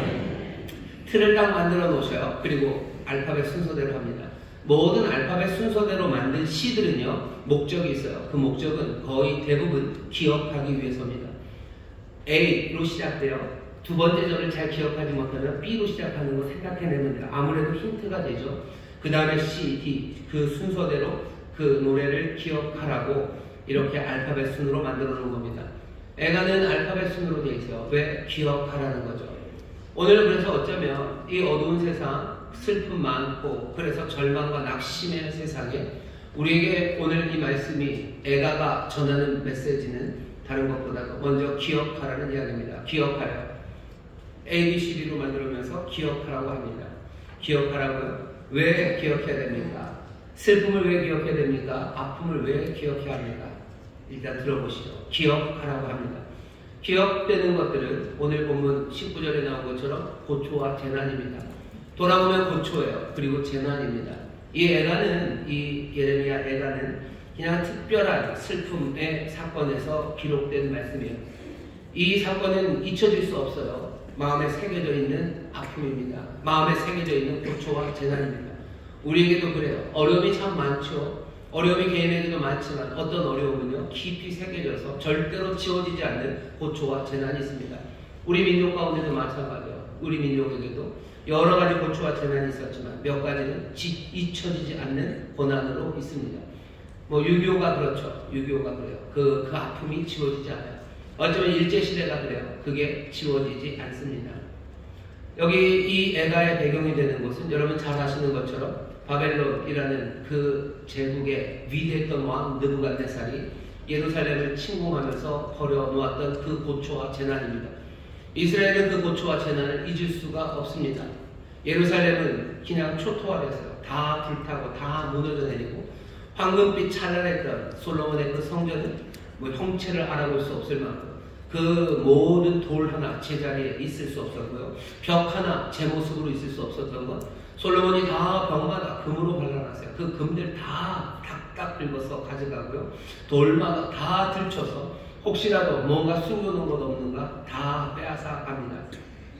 Speaker 5: 틀을 딱 만들어 놓으셔요. 그리고 알파벳 순서대로 합니다. 모든 알파벳 순서대로 만든 시들은요, 목적이 있어요. 그 목적은 거의 대부분 기억하기 위해서입니다. A로 시작돼요. 두 번째 절을 잘 기억하지 못하면 B로 시작하는 거 생각해내면 돼요. 아무래도 힌트가 되죠. 그 다음에 C, D 그 순서대로 그 노래를 기억하라고 이렇게 알파벳 순으로 만들어 놓은 겁니다. 애가는 알파벳 순으로 되어 있어요. 왜? 기억하라는 거죠. 오늘 그래서 어쩌면 이 어두운 세상, 슬픔 많고 그래서 절망과 낙심의 세상에 우리에게 오늘 이 말씀이 애가가 전하는 메시지는 다른 것보다 먼저 기억하라는 이야기입니다. 기억하라. ABCD로 만들면서 기억하라고 합니다. 기억하라고요. 왜 기억해야 됩니까? 슬픔을 왜 기억해야 됩니까? 아픔을 왜 기억해야 합니까? 일단 들어보시죠. 기억하라고 합니다. 기억되는 것들은 오늘 본문 19절에 나온 것처럼 고초와 재난입니다. 돌아보면 고초예요. 그리고 재난입니다. 이 애가는, 이 예레미야 애가는 그냥 특별한 슬픔의 사건에서 기록된 말씀이에요. 이 사건은 잊혀질 수 없어요. 마음에 새겨져 있는 아픔입니다. 마음에 새겨져 있는 고초와 재난입니다. 우리에게도 그래요. 어려움이 참 많죠. 어려움이 개인에게도 많지만 어떤 어려움은요, 깊이 새겨져서 절대로 지워지지 않는 고초와 재난이 있습니다. 우리 민족 가운데도 마찬가지예요. 우리 민족에게도 여러 가지 고초와 재난이 있었지만 몇 가지는 잊혀지지 않는 고난으로 있습니다. 뭐 6.25가 그렇죠. 6.25가 그래요. 그 아픔이 지워지지 않아요. 어쩌면 일제시대가 그래요. 그게 지워지지 않습니다. 여기 이 애가의 배경이 되는 곳은 여러분 잘 아시는 것처럼 바벨론이라는 그 제국의 위대했던 왕 느부갓네살이 예루살렘을 침공하면서 버려놓았던 그 고초와 재난입니다. 이스라엘은 그 고초와 재난을 잊을 수가 없습니다. 예루살렘은 그냥 초토화됐어요. 다 불타고 다 무너져 내리고 황금빛 찬란했던 솔로몬의 그 성전은 뭐 형체를 알아볼 수 없을 만큼 그 모든 돌 하나 제자리에 있을 수 없었고요. 벽 하나 제 모습으로 있을 수 없었던 것, 솔로몬이 다 벽마다 금으로 발라놨어요. 그 금들 다 탁탁 긁어서 가져가고요. 돌마다 다 들쳐서 혹시라도 뭔가 숨겨놓은 것 없는가 다 빼앗아 갑니다.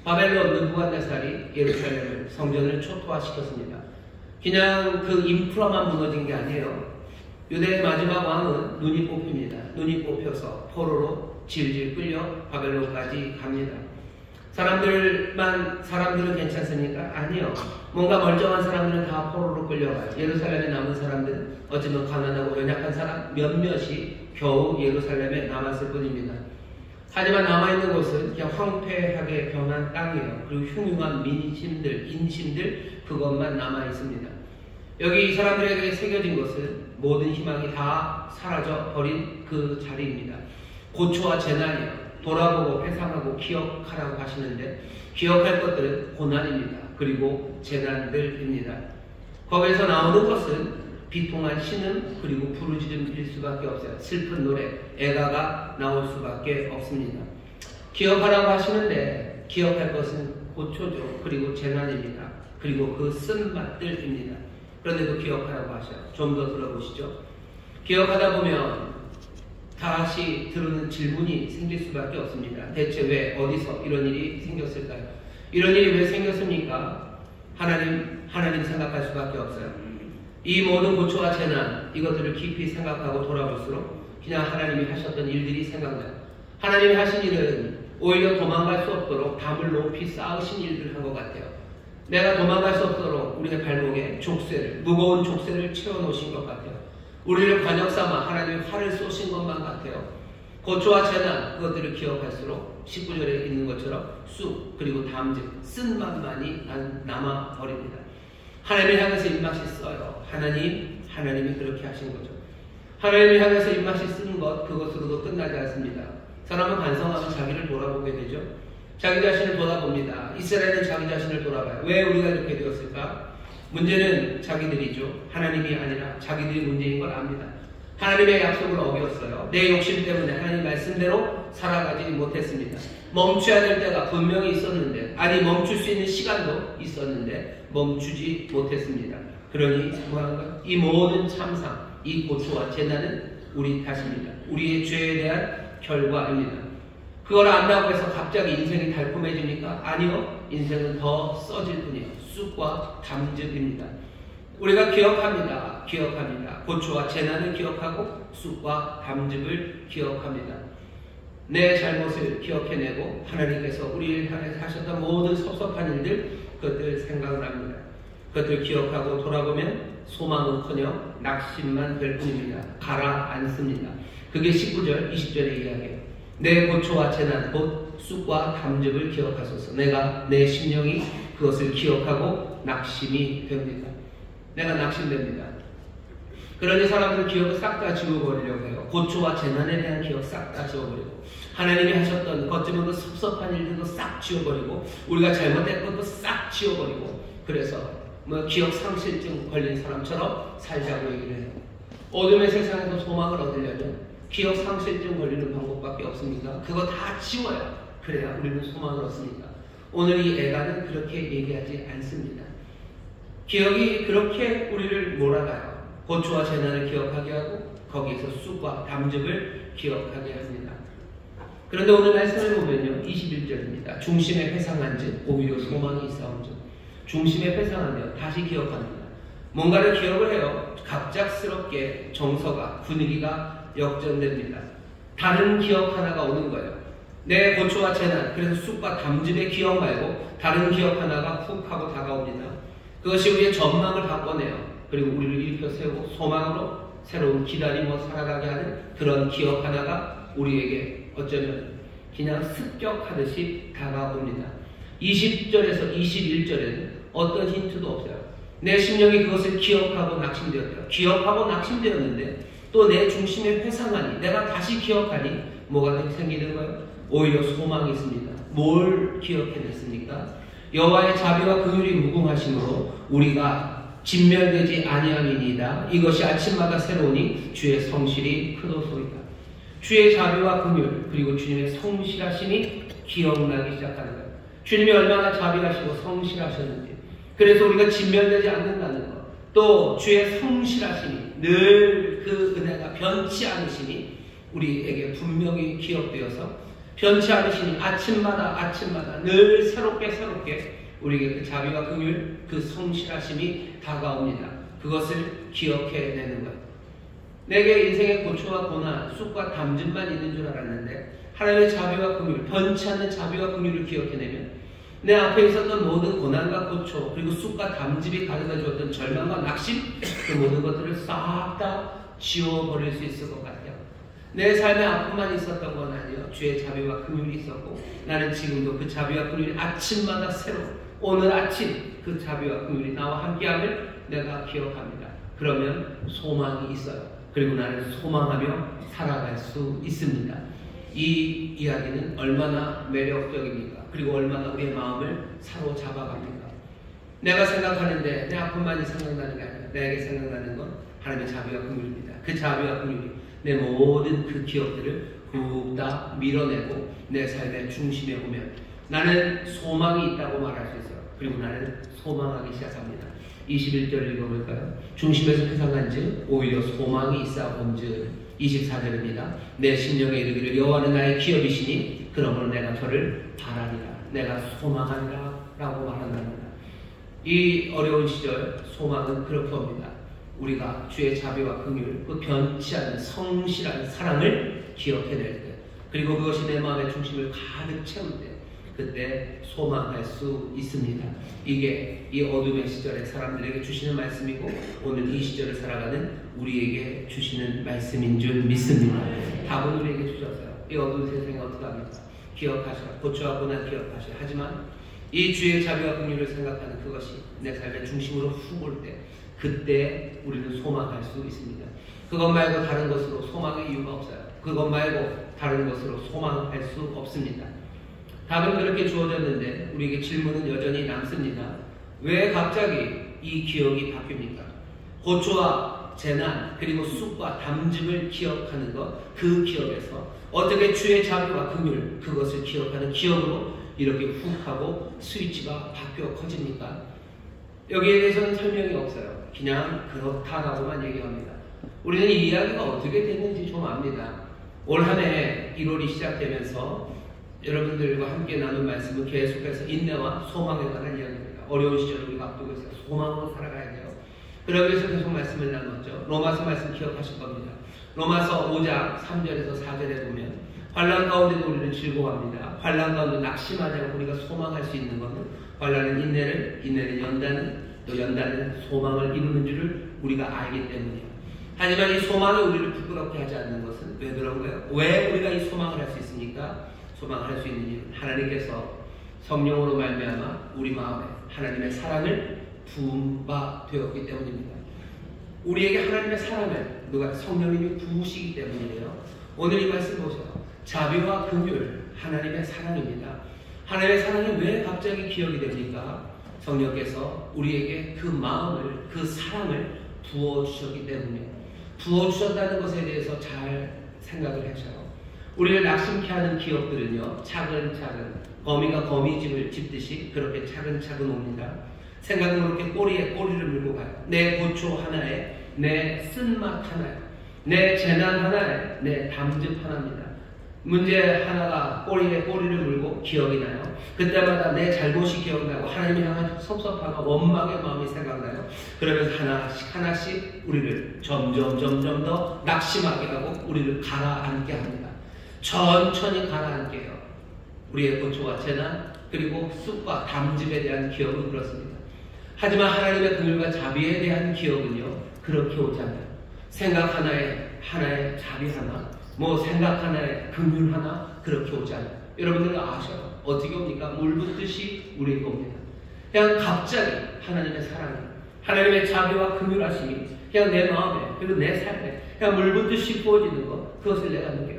Speaker 5: 바벨론 느부갓네살이 예루살렘을 성전을 초토화시켰습니다. 그냥 그 인프라만 무너진 게 아니에요. 유대의 마지막 왕은 눈이 뽑힙니다. 눈이 뽑혀서 포로로 질질 끌려 바벨론까지 갑니다. 사람들은 괜찮습니까? 아니요. 뭔가 멀쩡한 사람들은 다 포로로 끌려가요. 예루살렘에 남은 사람들은 어쩌면 가난하고 연약한 사람 몇몇이 겨우 예루살렘에 남았을 뿐입니다. 하지만 남아있는 곳은 그냥 황폐하게 변한 땅이에요. 그리고 흉흉한 민심들, 인심들 그것만 남아있습니다. 여기 이 사람들에게 새겨진 것은 모든 희망이 다 사라져 버린 그 자리입니다. 고초와 재난이요. 돌아보고 회상하고 기억하라고 하시는데 기억할 것들은 고난입니다. 그리고 재난들입니다. 거기에서 나오는 것은 비통한 신음 그리고 부르짖음일 수밖에 없어요. 슬픈 노래, 애가가 나올 수밖에 없습니다. 기억하라고 하시는데 기억할 것은 고초죠. 그리고 재난입니다. 그리고 그 쓴맛들입니다. 그런데도 기억하라고 하셔요. 좀 더 들어보시죠. 기억하다 보면 다시 들은 질문이 생길 수밖에 없습니다. 대체 왜 어디서 이런 일이 생겼을까요? 이런 일이 왜 생겼습니까? 하나님 생각할 수밖에 없어요. 이 모든 고초와 재난 이것들을 깊이 생각하고 돌아볼수록 그냥 하나님이 하셨던 일들이 생각나요. 하나님이 하신 일은 오히려 도망갈 수 없도록 담을 높이 쌓으신 일들을 한 것 같아요. 내가 도망갈 수 없도록 우리의 발목에 무거운 족쇄를 채워놓으신 것 같아요. 우리를 관역 삼아 하나님의 활을 쏘신 것만 같아요. 고초와 재난 그것들을 기억할수록 19절에 있는 것처럼 쑥 그리고 담즙 쓴맛만이 남아버립니다. 하나님을 향해서 입맛이 써요. 하나님이 그렇게 하신 거죠. 하나님을 향해서 입맛이 쓴 것 그것으로도 끝나지 않습니다. 사람은 반성하면 자기를 돌아보게 되죠. 자기 자신을 돌아봅니다. 이스라엘은 자기 자신을 돌아봐요. 왜 우리가 이렇게 되었을까? 문제는 자기들이죠. 하나님이 아니라 자기들이 문제인 걸 압니다. 하나님의 약속을 어겼어요. 내 욕심 때문에 하나님 말씀대로 살아가지 못했습니다. 멈춰야 될 때가 분명히 있었는데, 아니 멈출 수 있는 시간도 있었는데 멈추지 못했습니다. 그러니 뭐하는가? 이 모든 참상, 이 고초와 재난은 우리 탓입니다. 우리의 죄에 대한 결과입니다. 그걸 안다고 해서 갑자기 인생이 달콤해집니까? 아니요. 인생은 더 써질 뿐이에요. 쑥과 담즙입니다. 우리가 기억합니다. 고초와 재난을 기억하고 쑥과 담즙을 기억합니다. 내 잘못을 기억해내고 하나님께서 우리를 향해서 하셨던 모든 섭섭한 일들 그것들 생각을 합니다. 그것들 기억하고 돌아보면 소망은커녕 낙심만 될 뿐입니다. 가라앉습니다. 그게 19절 20절의 이야기예요. 내 고초와 재난 곧 쑥과 담즙을 기억하소서. 내 심령이 그것을 기억하고 낙심이 됩니다. 내가 낙심됩니다. 그러니 사람들은 기억을 싹 다 지워버리려고 해요. 고초와 재난에 대한 기억 싹 다 지워버리고 하나님이 하셨던 거치면 그 섭섭한 일들도 싹 지워버리고 우리가 잘못된 것도 싹 지워버리고 그래서 기억 상실증 걸린 사람처럼 살자고 얘기를 해요. 어둠의 세상에서 소망을 얻으려면 기억 상실증 걸리는 방법밖에 없습니다. 그거 다 지워야 그래야 우리는 소망을 얻습니다. 오늘 이 애가는 그렇게 얘기하지 않습니다. 기억이 그렇게 우리를 몰아가요. 고초와 재난을 기억하게 하고 거기에서 쑥과 담즙을 기억하게 합니다. 그런데 오늘 말씀을 보면요. 21절입니다. 중심에 회상한 즉 오히려 소망이 있사온 즉 중심에 회상하며 다시 기억합니다. 뭔가를 기억을 해요. 갑작스럽게 정서가 분위기가 역전됩니다. 다른 기억 하나가 오는 거예요. 내 고초와 재난, 그래서 쑥과 담즙의 기억 말고 다른 기억 하나가 훅 하고 다가옵니다. 그것이 우리의 전망을 바꿔내요. 그리고 우리를 일으켜 세우고 소망으로 새로운 기다림으로 살아가게 하는 그런 기억 하나가 우리에게 어쩌면 그냥 습격하듯이 다가옵니다. 20절에서 21절에는 어떤 힌트도 없어요. 내 심령이 그것을 기억하고 낙심되었대요. 기억하고 낙심되었는데 또 내 중심에 회상하니, 내가 다시 기억하니 뭐가 생기는 거예요? 오히려 소망이 있습니다. 뭘 기억해냈습니까? 여호와의 자비와 긍휼이 무궁하심으로 우리가 진멸되지 아니함이니이다. 이것이 아침마다 새로우니 주의 성실이 크도소이다. 주의 자비와 긍휼, 그리고 주님의 성실하심이 기억나기 시작하는 거예요. 주님이 얼마나 자비하시고 성실하셨는지, 그래서 우리가 진멸되지 않는다는 것, 또 주의 성실하심이, 늘 그 은혜가 변치 않으심이 우리에게 분명히 기억되어서 변치 않으시니 아침마다 늘 새롭게 우리에게 그 자비와 긍휼, 그 성실하심이 다가옵니다. 그것을 기억해내는 것. 내게 인생의 고초와 고난, 쑥과 담즙만 있는 줄 알았는데 하나님의 자비와 긍휼, 변치 않는 자비와 긍휼을 기억해내면 내 앞에 있었던 모든 고난과 고초, 그리고 쑥과 담즙이 가져다 주었던 절망과 낙심, 그 모든 것들을 싹 다 지워버릴 수 있을 것 같아요. 내 삶에 아픔만 있었던 건 아니에요. 주의 자비와 긍휼이 있었고, 나는 지금도 그 자비와 긍휼이 아침마다 새로, 오늘 아침 그 자비와 긍휼이 나와 함께함을 내가 기억합니다. 그러면 소망이 있어요. 그리고 나는 소망하며 살아갈 수 있습니다. 이 이야기는 얼마나 매력적입니까? 그리고 얼마나 우리의 마음을 사로잡아갑니까? 내가 생각하는데 내 아픔만이 생각나는 게 아니라 내게 생각나는 건 하나님의 자비와 긍휼입니다. 그 자비와 긍휼이 내 모든 그 기억들을 훅 다 밀어내고 내 삶의 중심에 오면 나는 소망이 있다고 말할 수 있어요. 그리고 나는 소망하기 시작합니다. 21절 읽어볼까요? 중심에서 회상한즉 오히려 소망이 있사온즉 24절입니다. 내 심령에 이르기를 여호와는 나의 기업이시니 그러므로 내가 저를 바라리라, 내가 소망하리라 라고 말한답니다. 이 어려운 시절 소망은 그렇게 옵니다. 우리가 주의 자비와 긍휼, 그 변치 않는 성실한 사랑을 기억해낼 때, 그리고 그것이 내 마음의 중심을 가득 채울 때, 그때 소망할 수 있습니다. 이게 이 어둠의 시절에 사람들에게 주시는 말씀이고 오늘 이 시절을 살아가는 우리에게 주시는 말씀인 줄 믿습니다. 답은 우리에게 주셨어요. 이 어두운 세상에 어떻게 합니까? 기억하시라. 고초와 고난 기억하시라. 하지만 이 주의 자비와 긍휼을 생각하는 그것이 내 삶의 중심으로 훅 올 때, 그때 우리는 소망할 수 있습니다. 그것 말고 다른 것으로 소망의 이유가 없어요. 그것 말고 다른 것으로 소망할 수 없습니다. 답은 그렇게 주어졌는데 우리에게 질문은 여전히 남습니다. 왜 갑자기 이 기억이 바뀝니까? 고초와 재난, 그리고 쑥과 담즙을 기억하는 것, 그 기억에서 어떻게 주의 자비와 긍휼, 그것을 기억하는 기억으로 이렇게 훅 하고 스위치가 바뀌어 커집니까? 여기에 대해서는 설명이 없어요. 그냥 그렇다라고만 얘기합니다. 우리는 이 이야기가 어떻게 됐는지 좀 압니다. 올 한 해 1월이 시작되면서 여러분들과 함께 나눈 말씀은 계속해서 인내와 소망에 관한 이야기입니다. 어려운 시절을 우리가 앞두고 있어요. 소망으로 살아가야 돼요. 그러기 위해서 계속 말씀을 나눴죠. 로마서 말씀 기억하실 겁니다. 로마서 5장 3절에서 4절에 보면 환난 가운데도 우리는 즐거워합니다. 환난 가운데 낙심하지 않고 우리가 소망할 수 있는 것은 환난은 인내를, 인내는 연단을, 또 연단은 소망을 이루는 줄을 우리가 알기 때문이에요. 하지만 이 소망이 우리를 부끄럽게 하지 않는 것은 왜 그런 거예요? 왜 우리가 이 소망을 할 수 있습니까? 소망을 할 수 있는 이유는 하나님께서 성령으로 말미암아 우리 마음에 하나님의 사랑을 부은 바 되었기 때문입니다. 우리에게 하나님의 사랑을 누가 성령님이 부으시기 때문이에요. 오늘 이 말씀 보세요. 자비와 긍휼, 하나님의 사랑입니다. 하나님의 사랑이 왜 갑자기 기억이 됩니까? 성령께서 우리에게 그 마음을, 그 사랑을 부어주셨기 때문에, 부어주셨다는 것에 대해서 잘 생각을 하셔요. 우리를 낙심케 하는 기억들은요, 차근차근 거미가 거미집을 짚듯이 그렇게 차근차근 옵니다. 생각은 그렇게 꼬리에 꼬리를 물고 가요. 내 고초 하나에, 내 쓴맛 하나에, 내 재난 하나에, 내 담즙 하나입니다. 문제 하나가 꼬리에 꼬리를 물고 기억이 나요. 그때마다 내 잘못이 기억나고 하나님이 향한 섭섭함과 원망의 마음이 생각나요. 그러면서 하나씩 하나씩 우리를 점점 더 낙심하게 하고 우리를 가라앉게 합니다. 천천히 가라앉게 해요. 우리의 고초와 재난, 그리고 쑥과 담즙에 대한 기억은 그렇습니다. 하지만 하나님의 긍휼과 자비에 대한 기억은요, 그렇게 오지 않아요. 생각 하나에 자비 하나, 생각 하나에 긍휼 하나, 그렇게 오지 않아요. 여러분들은 아셔요. 어떻게 옵니까? 물 붓듯이 우리에게 옵니다. 그냥 갑자기 하나님의 사랑이, 하나님의 자비와 긍휼하심이 그냥 내 마음에, 그리고 내 삶에 그냥 물 붓듯이 부어지는 것, 그것을 내가 느껴요.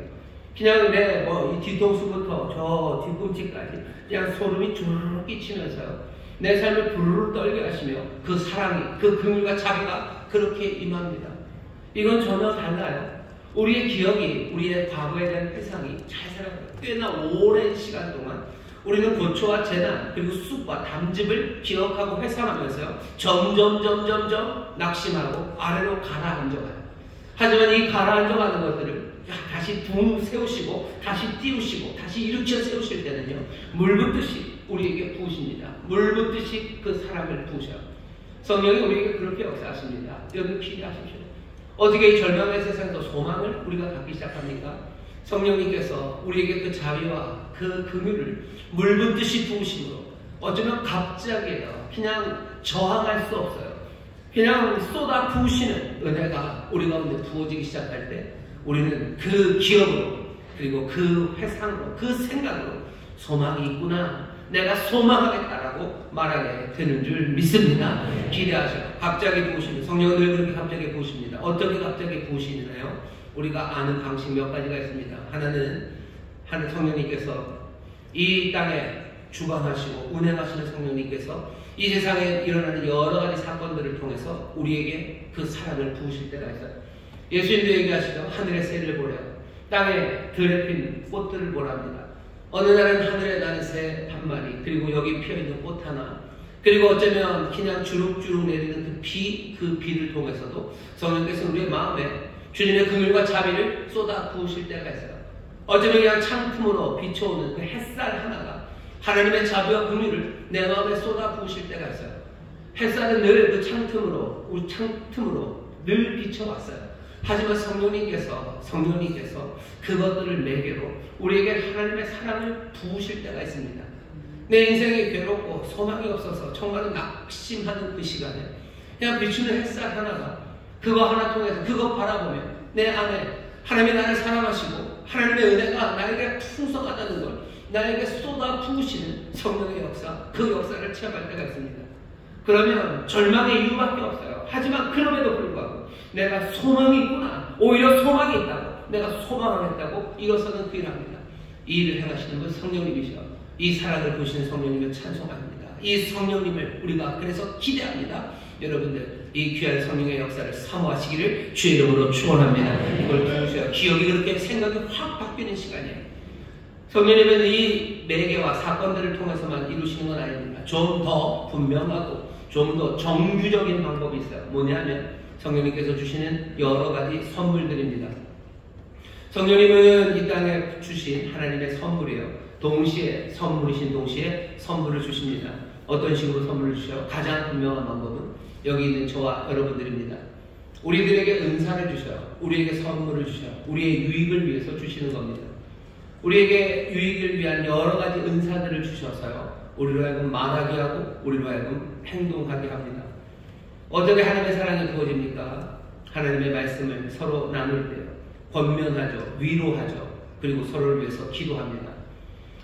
Speaker 5: 그냥 내 이 뒤통수부터 저 뒤꿈치까지 그냥 소름이 주르륵 끼치면서요, 내 삶을 부르르 떨게 하시며 그 사랑이, 그 긍휼과 자비가 그렇게 임합니다. 이건 전혀 달라요. 우리의 기억이, 우리의 과거에 대한 회상이 잘 살아가요. 꽤나 오랜 시간 동안 우리는 고초와 재난, 그리고 쑥과 담즙을 기억하고 회상하면서요, 점점 낙심하고 아래로 가라앉아가요. 하지만 이 가라앉아가는 것들을 다시 붕 세우시고, 다시 띄우시고, 다시 일으켜 세우실 때는요, 물 붓듯이 우리에게 부으십니다. 물 붓듯이 그 사랑을 부으셔요. 성령이 우리에게 그렇게 역사하십니다. 여러분 기대하십시오. 어떻게 이 절망의 세상에서 소망을 우리가 갖기 시작합니까? 성령님께서 우리에게 그 자비와 그 긍휼을 물 붓듯이 부으심으로 어쩌면 갑자기예요. 그냥 저항할 수 없어요. 그냥 쏟아 부으시는 은혜가 우리 가운데 부어지기 시작할 때 우리는 그 기억으로, 그리고 그 회상으로, 그 생각으로 소망이 있구나, 내가 소망하겠다라고 말하게 되는 줄 믿습니다. 기대하셔요. 갑자기 부으시는, 성령은 늘 그렇게 갑자기 부으십니다. 어떻게 갑자기 부으시나요? 우리가 아는 방식 몇 가지가 있습니다. 하나는 성령님께서 이 땅에 주관하시고 운행하시는 성령님께서 이 세상에 일어나는 여러 가지 사건들을 통해서 우리에게 그 사랑을 부으실 때가 있어요. 예수님도 얘기하시죠. 하늘의 새를 보래요. 땅에 들에 핀 꽃들을 보랍니다. 어느 날은 하늘에 나는 새 한 마리, 그리고 여기 피어있는 꽃 하나, 그리고 어쩌면 그냥 주룩주룩 내리는 그 비를 통해서도 성령께서 우리의 마음에 주님의 긍휼과 자비를 쏟아 부으실 때가 있어요. 어쩌면 그냥 창틈으로 비춰오는 그 햇살 하나가 하나님의 자비와 긍휼을 내 마음에 쏟아 부으실 때가 있어요. 햇살은 늘 그 창틈으로, 우리 창틈으로 늘 비춰왔어요. 하지만 성령님께서 그것들을 매개로 우리에게 하나님의 사랑을 부으실 때가 있습니다. 내 인생이 괴롭고 소망이 없어서 정말로 낙심하는 그 시간에 그냥 비추는 햇살 하나가, 그거 하나 통해서 그거 바라보며 내 안에 하나님이 나를 사랑하시고 하나님의 은혜가 나에게 풍성하다는 걸 나에게 쏟아 부으시는 성령의 역사, 그 역사를 체험할 때가 있습니다. 그러면 절망의 이유밖에 없어요. 하지만 그럼에도 불구하고 내가 소망이 있구나, 오히려 소망이 있다고, 내가 소망하겠다고 일어서는 그 일합니다. 이 일을 행하시는 분 성령님이시여, 이 사랑을 보시는 성령님을 찬송합니다. 이 성령님을 우리가 그래서 기대합니다. 여러분들 이 귀한 성령의 역사를 사모하시기를 주의 이름으로 축원합니다. 이걸 보셔야 기억이 그렇게 생각이 확 바뀌는 시간이에요. 성령님은 이 매개와 사건들을 통해서만 이루시는 건 아닙니다. 좀 더 분명하고 좀 더 정규적인 방법이 있어요. 뭐냐면 성령님께서 주시는 여러 가지 선물들입니다. 성령님은 이 땅에 주신 하나님의 선물이에요. 동시에 선물이신 동시에 선물을 주십니다. 어떤 식으로 선물을 주셔요? 가장 분명한 방법은 여기 있는 저와 여러분들입니다. 우리들에게 은사를 주셔요. 우리에게 선물을 주셔요. 우리의 유익을 위해서 주시는 겁니다. 우리에게 유익을 위한 여러 가지 은사들을 주셔서요, 우리로 하여금 말하게 하고 우리로 하여금 행동하게 합니다. 어떻게 하나님의 사랑이 부어집니까? 하나님의 말씀을 서로 나눌 때요, 권면하죠, 위로하죠, 그리고 서로를 위해서 기도합니다.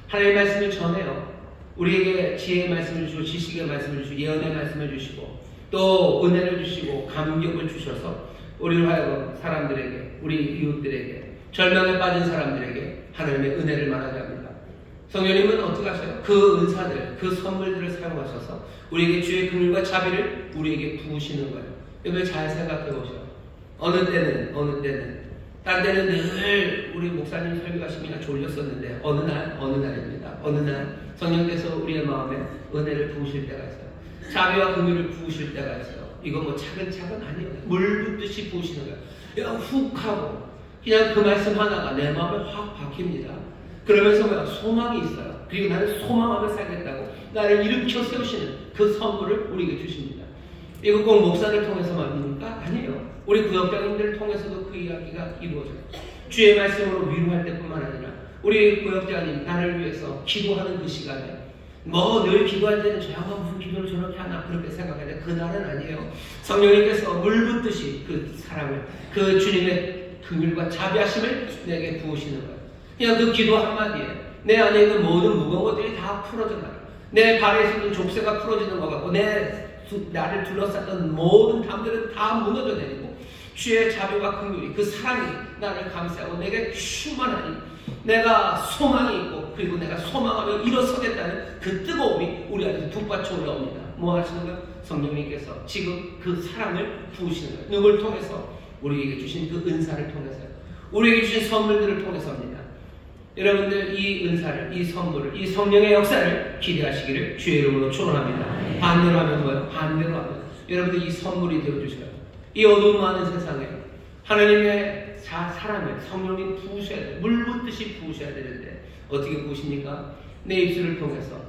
Speaker 5: 하나님의 말씀을 전해요. 우리에게 지혜의 말씀을 주시고 지식의 말씀을 주시고 예언의 말씀을 주시고 또 은혜를 주시고 감격을 주셔서 우리로 하여금 사람들에게, 우리 이웃들에게, 절망에 빠진 사람들에게 하나님의 은혜를 말하게 합니다. 성령님은 어떻게 하셔요? 그 은사들, 그 선물들을 사용하셔서 우리에게 주의 긍휼과 자비를 우리에게 부으시는 거예요. 여러분 잘 생각해 보셔요. 어느 때는 딴 때는 늘 우리 목사님 설교하시기가 졸렸었는데 어느 날입니다. 어느 날 성령께서 우리의 마음에 은혜를 부으실 때가 있어요. 자비와 긍휼을 부으실 때가 있어요. 이거 뭐 차근차근 아니에요. 물 붓듯이 부으시는 거예요. 그냥 훅 하고 그냥 그 말씀 하나가 내 마음에 확 박힙니다. 그러면서 뭐야? 소망이 있어요. 그리고 나는 소망하며 살겠다고 나를 일으켜 세우시는 그 선물을 우리에게 주십니다. 이거 꼭 목사를 통해서만입니까? 아니에요. 우리 구역장님들을 통해서도 그 이야기가 이루어져요. 주의 말씀으로 위로할 때뿐만 아니라 우리 구역장님 나를 위해서 기도하는 그 시간에 뭐 늘 기도할 때는 저 양반 무슨 기도를 저렇게 하나 그렇게 생각하는데 그날은 아니에요. 성령님께서 물 붓듯이 그 사랑을, 그 주님의 긍휼과 자비하심을 내게 부으시는 거예요. 그냥 그 기도 한마디에 내 안에 있는 모든 무거운 것들이 다 풀어져 나요. 내 발에 있는 족쇄가 풀어지는 것 같고 나를 둘러쌌던 모든 담들은 다 무너져 내리고 주의 자비와 긍휼이, 그 사랑이 나를 감싸고 내게 충만하니 내가 소망이 있고 그리고 내가 소망하며 일어서겠다는 그 뜨거움이 우리 안에서 북받쳐 올라옵니다. 뭐 하시는 거예요? 성령님께서 지금 그 사랑을 부으시는 거예요. 누굴 통해서? 우리에게 주신 그 은사를 통해서요. 우리에게 주신 선물들을 통해서입니다. 여러분들 이 은사를, 이 선물을, 이 성령의 역사를 기대하시기를 주의 이름으로 축원합니다. 반대로 하면 뭐예요? 반대로 하면 여러분들 이 선물이 되어주셔요. 이 어두운 많은 세상에 하나님의 사랑을 성령님 부으셔야 돼요. 물 붓듯이 부으셔야 되는데 어떻게 부으십니까? 내 입술을 통해서,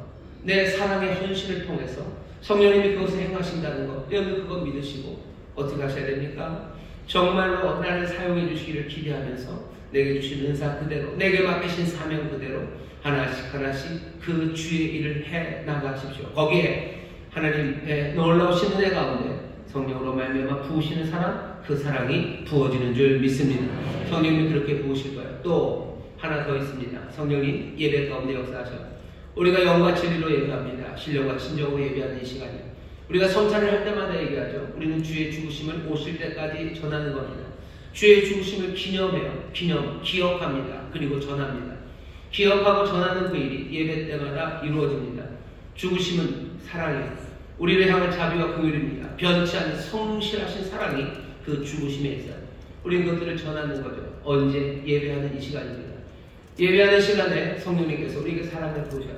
Speaker 5: 내 사랑의 현실을 통해서 성령님이 그것을 행하신다는 것, 여러분 그거 믿으시고 어떻게 하셔야 됩니까? 정말로 나를 사용해 주시기를 기대하면서 내게 주신 은사 그대로, 내게 맡기신 사명 그대로 하나씩 하나씩 그 주의 일을 해 나가십시오. 거기에 하나님의 놀라우신 은혜 가운데 성령으로 말미암아 부으시는 사랑, 그 사랑이 부어지는 줄 믿습니다. 성령님이 그렇게 부으실 거예요. 또 하나 더 있습니다. 성령님 예배 가운데 역사하셔요. 우리가 영과 진리로 예배합니다. 신령과 진정으로 예배하는 이 시간이에요. 우리가 성찬을 할 때마다 얘기하죠. 우리는 주의 죽으심을 오실 때까지 전하는 겁니다. 주의 죽으심을 기억합니다. 그리고 전합니다. 기억하고 전하는 그 일이 예배 때마다 이루어집니다. 죽으심은 사랑이에요. 우리를 향한 자비와 긍휼입니다. 변치 않는 성실하신 사랑이 그 죽으심에 있어요. 우리는 그것들을 전하는 거죠. 언제? 예배하는 이 시간입니다. 예배하는 시간에 성령님께서 우리에게 사랑을 부으셔요.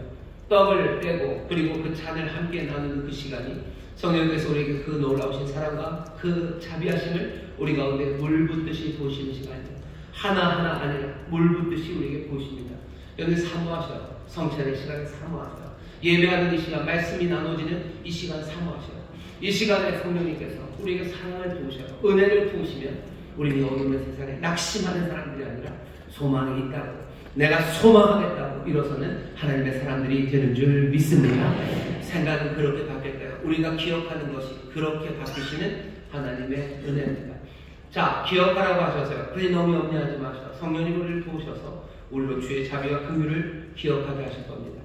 Speaker 5: 떡을 떼고 그리고 그 잔을 함께 나누는 그 시간이 성령님께서 우리에게 그 놀라우신 사랑과 그 자비하심을 우리 가운데 물 붓듯이 부으시는 시간이에요. 하나하나 아니라 물 붓듯이 우리에게 부으십니다. 여기 사모하셔요. 성찬의 시간에 사모하셔요. 예배하는 이 시간, 말씀이 나눠지는 이 시간 사모하셔요. 이 시간에 성령님께서 우리에게 사랑을 부으셔요. 은혜를 부으시면 우리는 어두운 세상에 낙심하는 사람들이 아니라 소망이 있다고, 내가 소망하겠다고 일어서는 하나님의 사람들이 되는 줄 믿습니다. 생각은 그렇게 바뀔까요? 우리가 기억하는 것이 그렇게 바뀌시는 하나님의 은혜입니다. 자, 기억하라고 하셔서요. 그런데 너무 염려하지 마시고 성령님 우리를 부으셔서 우리로 주의 자비와 긍휼을 기억하게 하실 겁니다.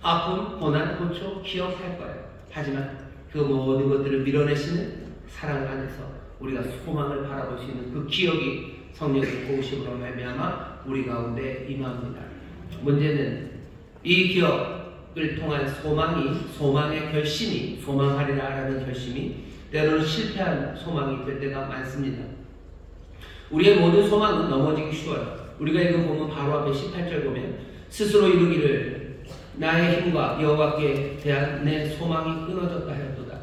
Speaker 5: 아픔, 고난, 고초 기억할 거예요. 하지만 그 모든 것들을 밀어내시는 사랑 안에서 우리가 소망을 바라볼 수 있는 그 기억이 성령의 도우심으로 말미암아 우리 가운데 임합니다. 문제는 이 기억을 통한 소망의 결심이, 소망하리라라는 결심이 때로는 실패한 소망이 될 때가 많습니다. 우리의 모든 소망은 넘어지기 쉬워요. 우리가 이거 보면 바로 앞에 18절 보면 스스로 이루기를 나의 힘과 여호와께 대한 내 소망이 끊어졌다 하였도다.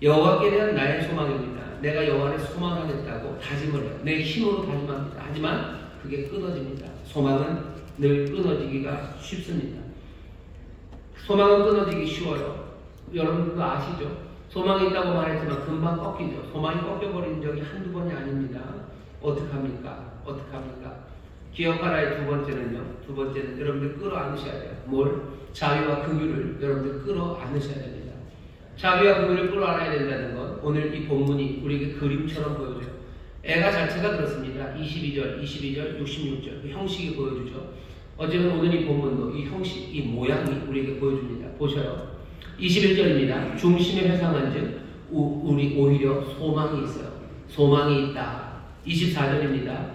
Speaker 5: 여호와께 대한 나의 소망입니다. 내가 여호와를 소망하겠다고 다짐을 해요. 내 힘으로 다짐합니다. 하지만 그게 끊어집니다. 소망은 늘 끊어지기가 쉽습니다. 소망은 끊어지기 쉬워요. 여러분 그거 아시죠? 소망이 있다고 말했지만 금방 꺾이죠. 소망이 꺾여버린 적이 한두 번이 아닙니다. 어떡합니까? 기억하라의 두 번째는 여러분들 끌어안으셔야 돼요. 뭘? 자비와 긍휼을 여러분들 끌어안으셔야 됩니다. 자비와 긍휼을 끌어안아야 된다는 건 오늘 이 본문이 우리에게 그림처럼 보여줘요. 애가 자체가 그렇습니다. 22절, 66절 그 형식이 보여주죠. 어쨌든 오늘 이 본문도 이 형식, 이 모양이 우리에게 보여줍니다. 보셔요. 21절입니다. 중심에 회상한 즉 우리 오히려 소망이 있어요. 소망이 있다. 24절입니다.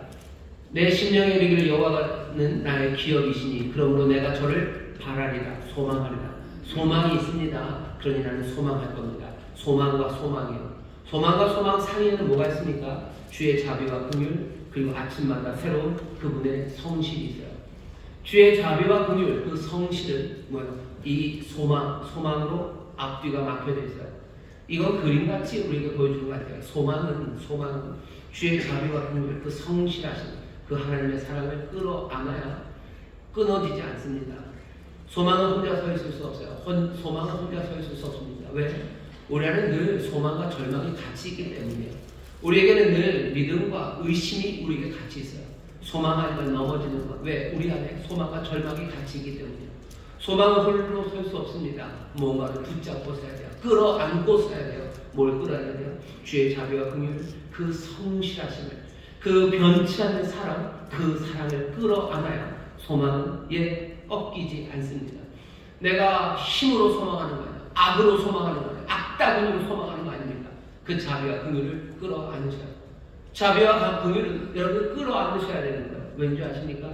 Speaker 5: 내 심령에 이르기를 여호와는 나의 기업이시니 그러므로 내가 저를 바라리라, 소망하리라. 소망이 있습니다. 그러니 나는 소망할 겁니다. 소망과 소망이요. 소망과 소망 사이에는 뭐가 있습니까? 주의 자비와 긍휼, 그리고 아침마다 새로운 그분의 성실이 있어요. 주의 자비와 긍휼, 그 성실은 뭐예요? 이 소망으로 앞뒤가 막혀져 있어요. 이건 그림같이 우리에게 보여주는 것 같아요. 소망은 주의 자비와 긍휼, 그 성실하신 그 하나님의 사랑을 끌어안아야 끊어지지 않습니다. 소망은 혼자 서 있을 수 없어요. 소망은 혼자 서 있을 수 없습니다. 왜? 우리 안에 늘 소망과 절망이 같이 있기 때문이에요. 우리에게는 늘 믿음과 의심이 우리에게 같이 있어요. 소망하니까 넘어지는 것. 왜? 우리 안에 소망과 절망이 같이 있기 때문이에요. 소망은 홀로 설 수 없습니다. 뭔가를 붙잡고 서야 돼요. 끌어안고 서야 돼요. 뭘 끌어안아야 돼요? 주의 자비와 긍휼, 그 성실하심을, 그 변치 않는 사랑, 그 사랑을 끌어안아야 소망은 꺾이지 않습니다. 내가 힘으로 소망하는 거 아니에요. 악으로 소망하는 거 아니에요. 악다군으로 소망하는 거 아닙니까? 그 자비와 긍휼을 끌어안으셔야 돼요. 자비와 긍휼은 여러분 끌어안으셔야 되는 거예요. 왠지 아십니까?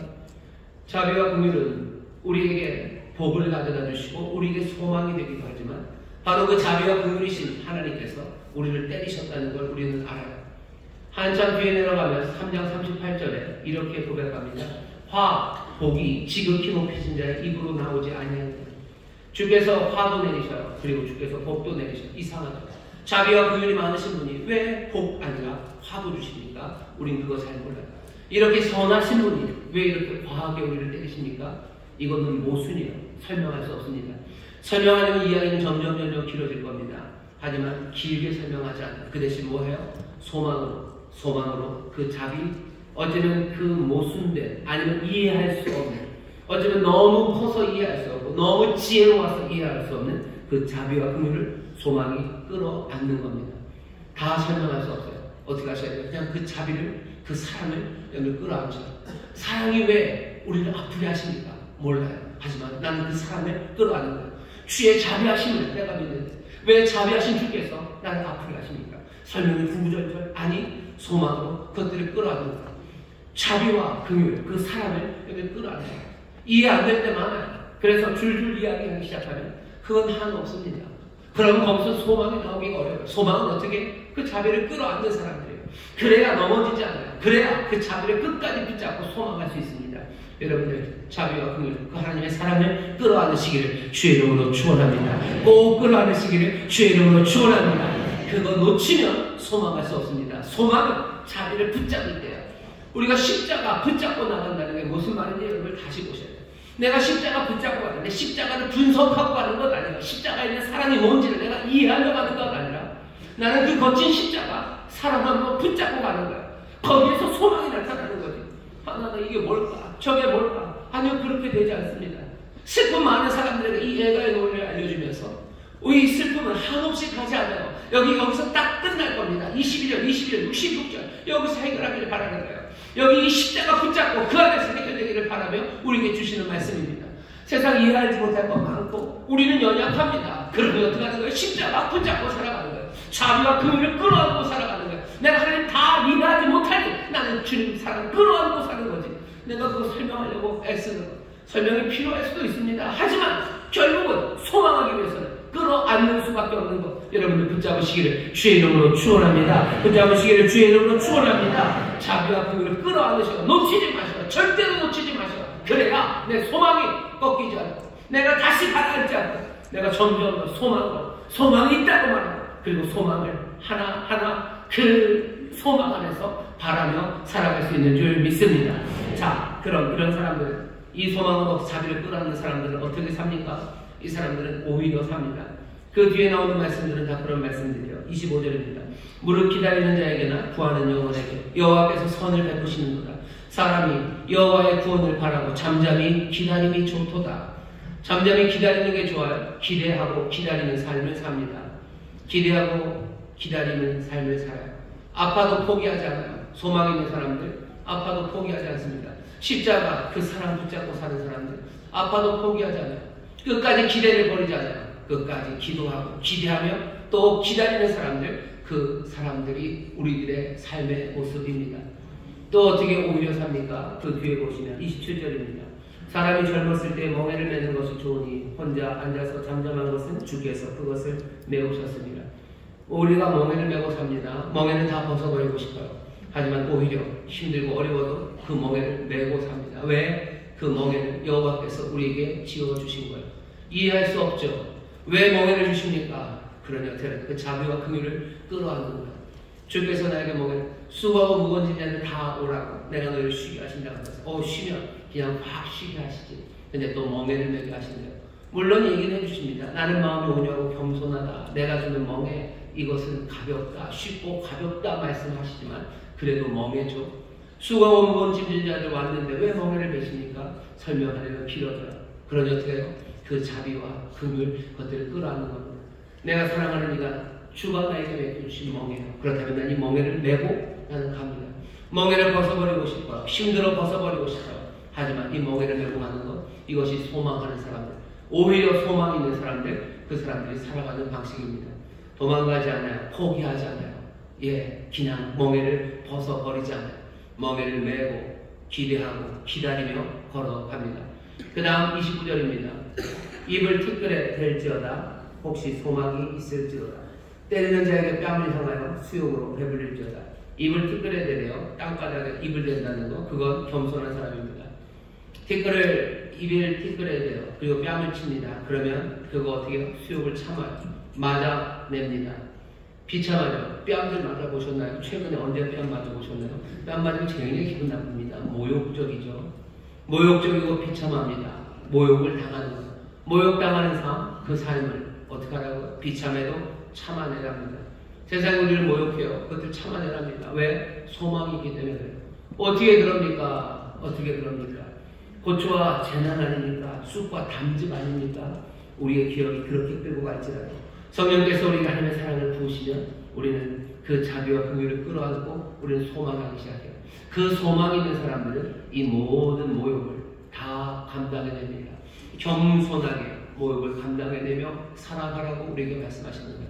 Speaker 5: 자비와 긍휼은 우리에게 복을 가져다 주시고 우리에게 소망이 되기도 하지만 바로 그 자비와 긍휼이신 하나님께서 우리를 때리셨다는 걸 우리는 알아요. 한참 뒤에 내려가면 3장 38절에 이렇게 고백합니다. 복이 지극히 높이신 자의 입으로 나오지 아니하니라. 주께서 화도 내리셔요. 그리고 주께서 복도 내리셔요. 이상하죠. 자비와 긍휼이 많으신 분이 왜 복 아니라 화도 주십니까? 우린 그거 잘 몰라요. 이렇게 선하신 분이 왜 이렇게 과하게 우리를 때리십니까? 이거는 모순이에요. 설명할 수 없습니다. 설명하는 이야기는 점점 길어질 겁니다. 하지만 길게 설명하지 않아요. 그 대신 뭐해요? 소망으로 그 자비, 어쩌면 그 모순된, 아니면 이해할 수 없는, 어쩌면 너무 커서 이해할 수 없고 너무 지혜로워서 이해할 수 없는 그 자비와 긍휼을 소망이 끌어안는 겁니다. 다 설명할 수 없어요. 어떻게 하셔야 돼요? 그냥 그 자비를, 그 사랑을 여러분 끌어안으셔요. 사랑이 왜 우리를 아프게 하십니까? 몰라요. 하지만 나는 그 사랑을 끌어안는 거예요. 주의 자비하심을 내가 믿는데 왜 자비하신 주께서 나를 아프게 하십니까? 설명이 구구절절 아니 소망으로 그것들을 끌어안는 거예요. 자비와 긍휼, 그 사랑을 여러분 끌어안는 거예요. 이해 안 될 때 많아요. 그래서 줄줄 이야기하기 시작하면 그건 한없습니다. 그럼 거기서 소망이 나오기가 어려워요. 소망은 어떻게? 그 자비를 끌어안는 사람들이에요. 그래야 넘어지지 않아요. 그래야 그 자비를 끝까지 붙잡고 소망할 수 있습니다. 여러분들 자비와 긍휼, 그 하나님의 사랑을 끌어안으시기를 주의 이름으로 축원합니다. 꼭 끌어안으시기를 주의 이름으로 축원합니다. 그거 놓치면 소망할 수 없습니다. 소망은 자비를 붙잡을 때요. 우리가 십자가 붙잡고 나간다는 게 무슨 말인지 여러분을 다시 보셔야 돼요. 내가 십자가 붙잡고 가는데 십자가를 분석하고 가는 것 아니라 십자가에 있는 사랑이 뭔지를 내가 이해하려 가는 것 아니라 나는 그 거친 십자가 사랑함으로 붙잡고 가는 거야. 거기에서 소망이 나타나는 거지. 하나는 이게 뭘까? 저게 뭘까? 아니요, 그렇게 되지 않습니다. 슬픔 많은 사람들에게 이 애가의 논리를 알려주면서 이 슬픔은 한없이 가지 않아요. 여기서 딱 끝날 겁니다. 21절, 22절, 66절 여기서 해결하기를 바라는 거예요. 여기 이 십자가 붙잡고 그 안에서 해결되기를 바라며 우리에게 주시는 말씀입니다. 세상 이해하지 못할 것 많고 우리는 연약합니다. 그러면 어떻게 하는 거예요? 십자가 붙잡고 살아가는 거예요. 자비와 긍휼을 끌어안고 살아가는 거예요. 내가 하나님 다 이해하지 못하니 나는 주님 사랑을 끌어안고 사는 거지. 내가 그거 설명하려고 애쓰는 거. 설명이 필요할 수도 있습니다. 하지만 결국은 소망하기 위해서는 끌어안는 수밖에 없는 것. 여러분들 붙잡으시기를 주의 이름으로 축원합니다. 붙잡으시기를 주의 이름으로 축원합니다. 자비와 긍휼을 끌어안으셔. 놓치지 마셔. 절대로 놓치지 마셔. 그래야 내 소망이 꺾이지 않고 내가 다시 가라앉지 않고 내가 점점 더 소망이 있다고 말하고 그리고 소망을 하나하나 그 소망 안에서 바라며 살아갈 수 있는 줄 믿습니다. 자, 그럼 이런 사람들은 이 소망으로 자비를 끌어안는 사람들은 어떻게 삽니까? 이 사람들은 오히려 삽니다. 그 뒤에 나오는 말씀들은 다 그런 말씀들이에요. 25절입니다. 무릇 기다리는 자에게나 구하는 영혼에게 여호와께서 선을 베푸시는도다. 사람이 여호와의 구원을 바라고 잠잠히 기다림이 좋도다. 잠잠히 기다리는 게 좋아요. 기대하고 기다리는 삶을 삽니다. 기대하고 기다리는 삶을 살아요. 아파도 포기하지 않아요. 소망 있는 사람들 아파도 포기하지 않습니다. 십자가 그 사랑 붙잡고 사는 사람들 아파도 포기하지 않아요. 끝까지 기대를 버리지 않아요. 끝까지 기도하고 기대하며 또 기다리는 사람들, 그 사람들이 우리들의 삶의 모습입니다. 또 어떻게 오히려 삽니까? 그 뒤에 보시면 27절입니다. 사람이 젊었을 때 멍에를 매는 것이 좋으니 혼자 앉아서 잠잠한 것은 주께서 그것을 메우셨습니다. 우리가 멍에를 메고 삽니다. 멍에는 다 벗어버리고 싶어요. 하지만 오히려 힘들고 어려워도 그 멍에를 메고 삽니다. 왜? 그 멍에를 여호와께서 우리에게 지어주신 거예요. 이해할 수 없죠. 왜 멍에를 주십니까? 그러냐, 그 자비와 긍휼을 끌어안는 거예요. 주께서 나에게 멍에를 수고하고 무거운 짐자들 다 오라고 내가 너희를 쉬게 하신다고 해서 쉬면 그냥 확 쉬게 하시지. 근데 또 멍에를 메게 하신대요. 물론 얘기는 해주십니다. 나는 마음이 온유하고 겸손하다. 내가 주는 멍에 이것은 가볍다, 쉽고 가볍다 말씀하시지만 그래도 멍에죠. 수고하고 무거운 짐진 자들 왔는데 왜 멍에를 매십니까? 설명하려면 길어져요. 그러니 어떻게 해요? 그 자비와 긍휼 그것들을 끌어안는 겁니다. 내가 사랑하는 이가 주가 나에게 맡겨주신 멍에요. 그렇다면 난 이 멍에를 메고 나는 갑니다. 멍에를 벗어버리고 싶어요. 힘들어 벗어버리고 싶어요. 하지만 이 멍에를 메고 가는 것, 이것이 소망하는 사람들, 오히려 소망이 있는 사람들, 그 사람들이 살아가는 방식입니다. 도망가지 않아요. 포기하지 않아요. 예, 그냥 멍에를 벗어버리지 않아요. 멍에를 메고 기대하고 기다리며 걸어갑니다. 그 다음 29절입니다. 입을 티끌에 댈지어다 혹시 소망이 있을지어다. 때리는 자에게 뺨을 향하여 수욕으로 배불릴지어다. 입을 티끌에 대려 땅바닥에 입을 댄다는 거, 그건 겸손한 사람입니다. 입을 티끌에 대려 그리고 뺨을 칩니다. 그러면 그거 어떻게 해요? 수욕을 참아요. 맞아냅니다. 비참하죠. 뺨들 맞아보셨나요? 최근에 언제 뺨 맞아보셨나요? 뺨 맞으면 굉장히 기분 나쁩니다. 모욕적이죠. 모욕적이고 비참합니다. 모욕을 당하는 것. 모욕당하는 삶, 그 삶을 어떻게 하라고요? 비참해도 참아내랍니다. 세상이 우리를 모욕해요. 그것들 참아내랍니다. 왜? 소망이 있기 때문에 그래요. 어떻게 그럽니까? 어떻게 그럽니까? 고초와 재난 아닙니까? 쑥과 담즙 아닙니까? 우리의 기억이 그렇게 끌고 갈지라도 성령께서 우리가 하나님의 사랑을 부으시면 우리는 그 자비와 긍휼을 끌어안고 우리는 소망하기 시작해요. 그 소망이 있는 사람들은 이 모든 모욕을 다 감당해냅니다. 겸손하게 모욕을 감당해내며 살아가라고 우리에게 말씀하시는 거예요.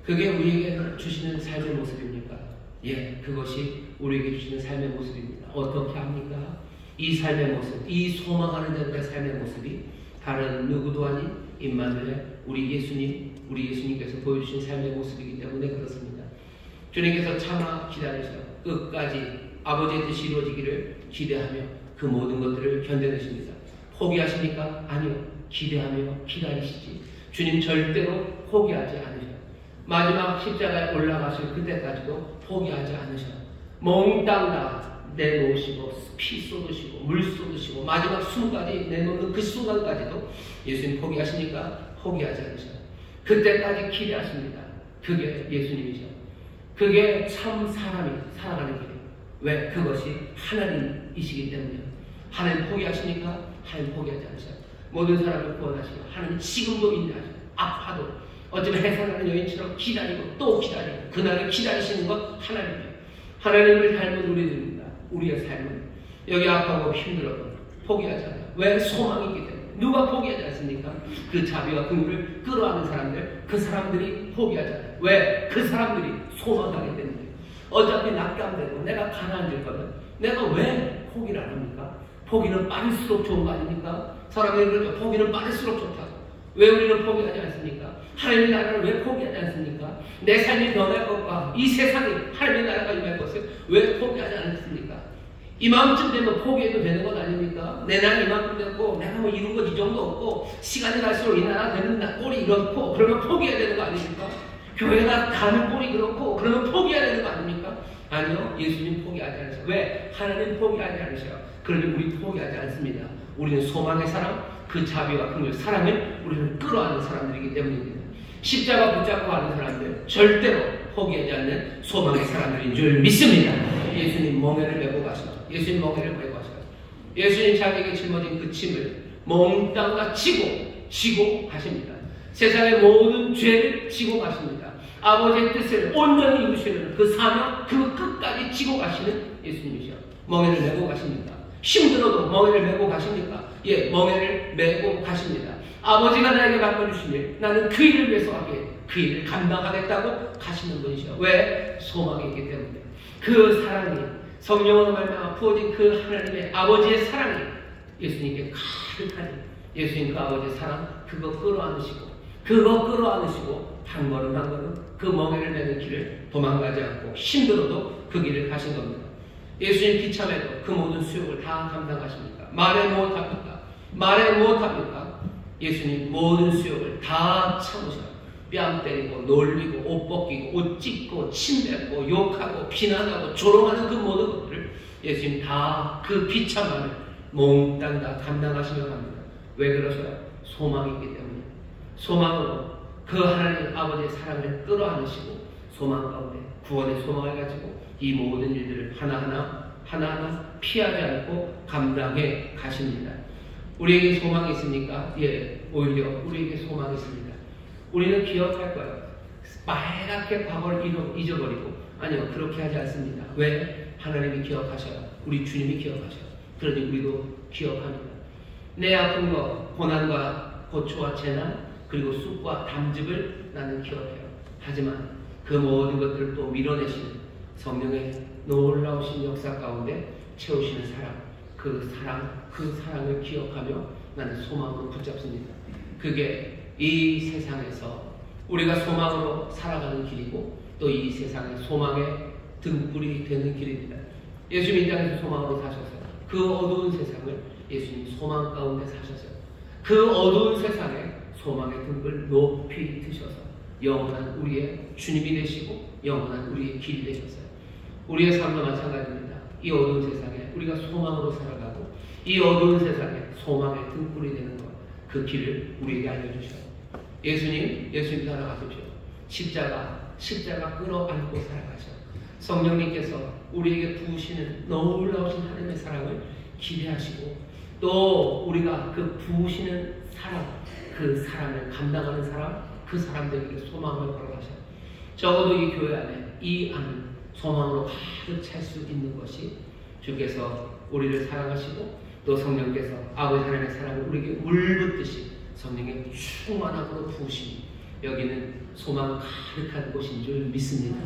Speaker 5: 그게 우리에게 주시는 삶의 모습입니까? 예, 그것이 우리에게 주시는 삶의 모습입니다. 어떻게 합니까? 이 삶의 모습, 이 소망하는 자들의 삶의 모습이 다른 누구도 아닌 임마누엘, 우리 예수님께서 보여주신 삶의 모습이기 때문에 그렇습니다. 주님께서 참아 기다리셔요. 끝까지 아버지의 뜻이 이루어지기를 기대하며 그 모든 것들을 견뎌내십니다. 포기하십니까? 아니요. 기대하며 기다리시지. 주님 절대로 포기하지 않으셔요. 마지막 십자가에 올라가실 그때까지도 포기하지 않으셔요. 몽땅 다 내놓으시고 피 쏟으시고 물 쏟으시고 마지막 숨까지 내놓는 그 순간까지도 예수님 포기하시니까 포기하지 않으셔요. 그때까지 기대하십니다. 그게 예수님이죠. 그게 참 사람이 살아가는 길이에요. 왜? 그것이 하나님이시기 때문이에요. 하나님 포기하시니까 하나님 포기하지 않으셔요. 모든 사람을 구원하시고 하나님 지금도 인내하시고 아파도 어쩌면 해산하는 여인처럼 기다리고 또 기다리고 그날을 기다리시는 것 하나님이에요. 하나님을 닮은 우리들입니다. 우리의 삶은 여기 아파하고 힘들어도 포기하지 않아요. 왜? 소망이 있기 때문에. 누가 포기하지 않습니까? 그 자비와 긍휼을 끌어안는 사람들, 그 사람들이 포기하지 않아요. 왜? 그 사람들이 소망하기 때문에. 어차피 낙감되고 내가 가라앉을 거면 내가 왜 포기를 안 합니까? 포기는 빠를수록 좋은 거 아닙니까? 사람들이 그러죠. 포기는 빠를수록 좋다고. 왜 우리는 포기하지 않습니까? 하나님의 나라를 왜 포기하지 않습니까? 내 삶이 변할 것과 이 세상이 하나님의 나라가 임할 것을 왜 포기하지 않습니까? 이만큼 되면 포기해도 되는 것 아닙니까? 내 나이 이만큼 됐고 내가 뭐 이룬 것 이 정도 없고 시간이 갈수록 이 나라 되는 꼴이 이렇고 그러면 포기해야 되는 거 아닙니까? 교회가 가는 꼴이 그렇고 그러면 포기해야 되는 거 아닙니까? 아니요. 예수님 포기하지 않으셔요. 왜? 하나님 포기하지 않으셔요. 그러니 우리 포기하지 않습니다. 우리는 소망의 사람, 그 자비와 긍휼, 사랑을 우리는 끌어안는 사람들이기 때문입니다. 십자가 붙잡고 하는 사람들 절대로 포기하지 않는 소망의 사람들인 줄 믿습니다. 예수님 멍에를 메고 가시죠. 예수님 멍에를 메고 가시죠. 예수님 자기에게 짊어진 그 짐을 몽땅 다 지고 가십니다. 세상의 모든 죄를 지고 가십니다. 아버지의 뜻을 온전히 이루시는 그 사명, 그 끝까지 지고 가시는 예수님이죠. 멍에를 메고 가십니다. 힘들어도 멍에를 메고 가십니까? 예, 멍에를 메고 가십니다. 아버지가 나에게 맡겨주시니 나는 그 일을 위해서 하기에 그 일을 감당하겠다고 가시는 분이죠. 왜? 소망이 있기 때문에. 그 사랑이 성령으로 말미암아 부어진 그 하나님의 아버지의 사랑이 예수님께 가득하니 예수님과 아버지의 사랑 그거 끌어안으시고 한 걸음 한 걸음 그 멍에를 메는 길을 도망가지 않고 힘들어도 그 길을 가신 겁니다. 예수님 비참해도 그 모든 수욕을 다 감당하십니까? 말해 못합니까? 예수님 모든 수욕을 다 참으셔요. 뺨 때리고 놀리고 옷 벗기고 옷 찢고 침 뱉고 욕하고 비난하고 조롱하는 그 모든 것들을 예수님 다 그 비참함을 몽땅 다 감당하시며 갑니다. 왜 그러셔요? 소망이 있기 때문에. 소망으로 그 하나님 아버지의 사랑을 끌어안으시고 소망 가운데 구원의 소망을 가지고 이 모든 일들을 하나하나 하나하나 피하지 않고 감당해 가십니다. 우리에게 소망이 있습니까? 예, 오히려 우리에게 소망이 있습니다. 우리는 기억할 거예요. 빨갛게 과거를 잊어버리고, 아니요, 그렇게 하지 않습니다. 왜? 하나님이 기억하셔요. 우리 주님이 기억하셔요. 그러니 우리도 기억합니다. 내 아픈 것, 고난과 고초와 재난, 그리고 쑥과 담즙을 나는 기억해요. 하지만 그 모든 것들을 또 밀어내시는 성령의 놀라우신 역사 가운데 채우시는 사랑, 그 사랑을 기억하며 나는 소망으로 붙잡습니다. 그게 이 세상에서 우리가 소망으로 살아가는 길이고, 또 이 세상의 소망의 등불이 되는 길입니다. 예수님 이 땅에서 소망으로 사셨어요. 그 어두운 세상을 예수님 소망 가운데 사셨어요. 그 어두운 세상에 소망의 등불 높이 드셔서 영원한 우리의 주님이 되시고 영원한 우리의 길이 되셨어요. 우리의 삶도 마찬가지입니다. 이 어두운 세상에 우리가 소망으로 살아가고, 이 어두운 세상에 소망의 등불이 되는 것, 그 길을 우리에게 알려주셔요. 예수님 따라가십시오. 십자가 끌어안고 살아가셔. 성령님께서 우리에게 부으시는 놀라우신 하나님의 사랑을 기대하시고, 또 우리가 그 부으시는 사랑, 그 사랑을 감당하는 사람, 그 사람들에게 소망을 걸어가셔. 적어도 이 교회 안에, 이 안은 소망으로 가득 찰 수 있는 것이 주께서 우리를 사랑하시고, 또 성령께서 아버지 하나님의 사랑을 우리에게 물붓듯이 성령의 충만함으로 부으시니 여기는 소망 가득한 곳인 줄 믿습니다.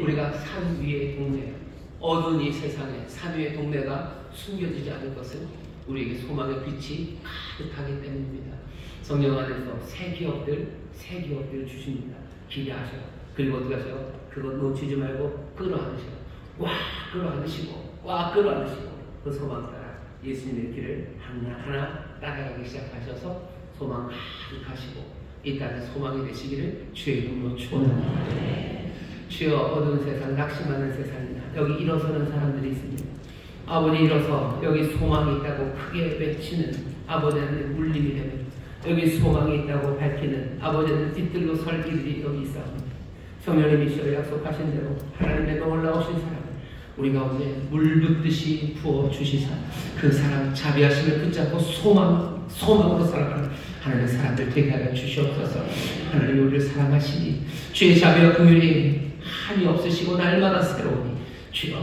Speaker 5: 우리가 산 위의 동네, 어두운 이 세상에 산 위의 동네가 숨겨지지 않을 것은 우리에게 소망의 빛이 가득하기 때문입니다. 성령 안에서 새 기업들 주십니다. 기대하셔요. 그리고 어떻게 하세요? 그거 놓치지 말고 끌어안으셔요. 끌어안으시고 그 소망 따라 예수님의 길을 하나하나 따라가기 시작하셔서 소망 가득하시고 이 땅에 소망이 되시기를 주의 이름으로 축원합니다. 주여, 어두운 세상, 낙심하는 세상이나 여기 일어서는 사람들이 있습니다. 아버지, 일어서 여기 소망이 있다고 크게 외치는 아버지는 물림이 되면, 여기 소망이 있다고 밝히는 아버지는 뒤뜰로 설 길들이 여기 있사옵니다. 성령님이시여 약속하신 대로 하나님의 놀라우신 사랑을 우리 가운데 물붓듯이 부어주시사 그 사랑 자비하심을 붙잡고 소망으로 살아가는 하나님의 사람들 되게 하여 주시옵소서. 하나님이 우리를 사랑하시니 주의 자비와 긍휼이 한이 없으시고 날마다 새로우니 주여,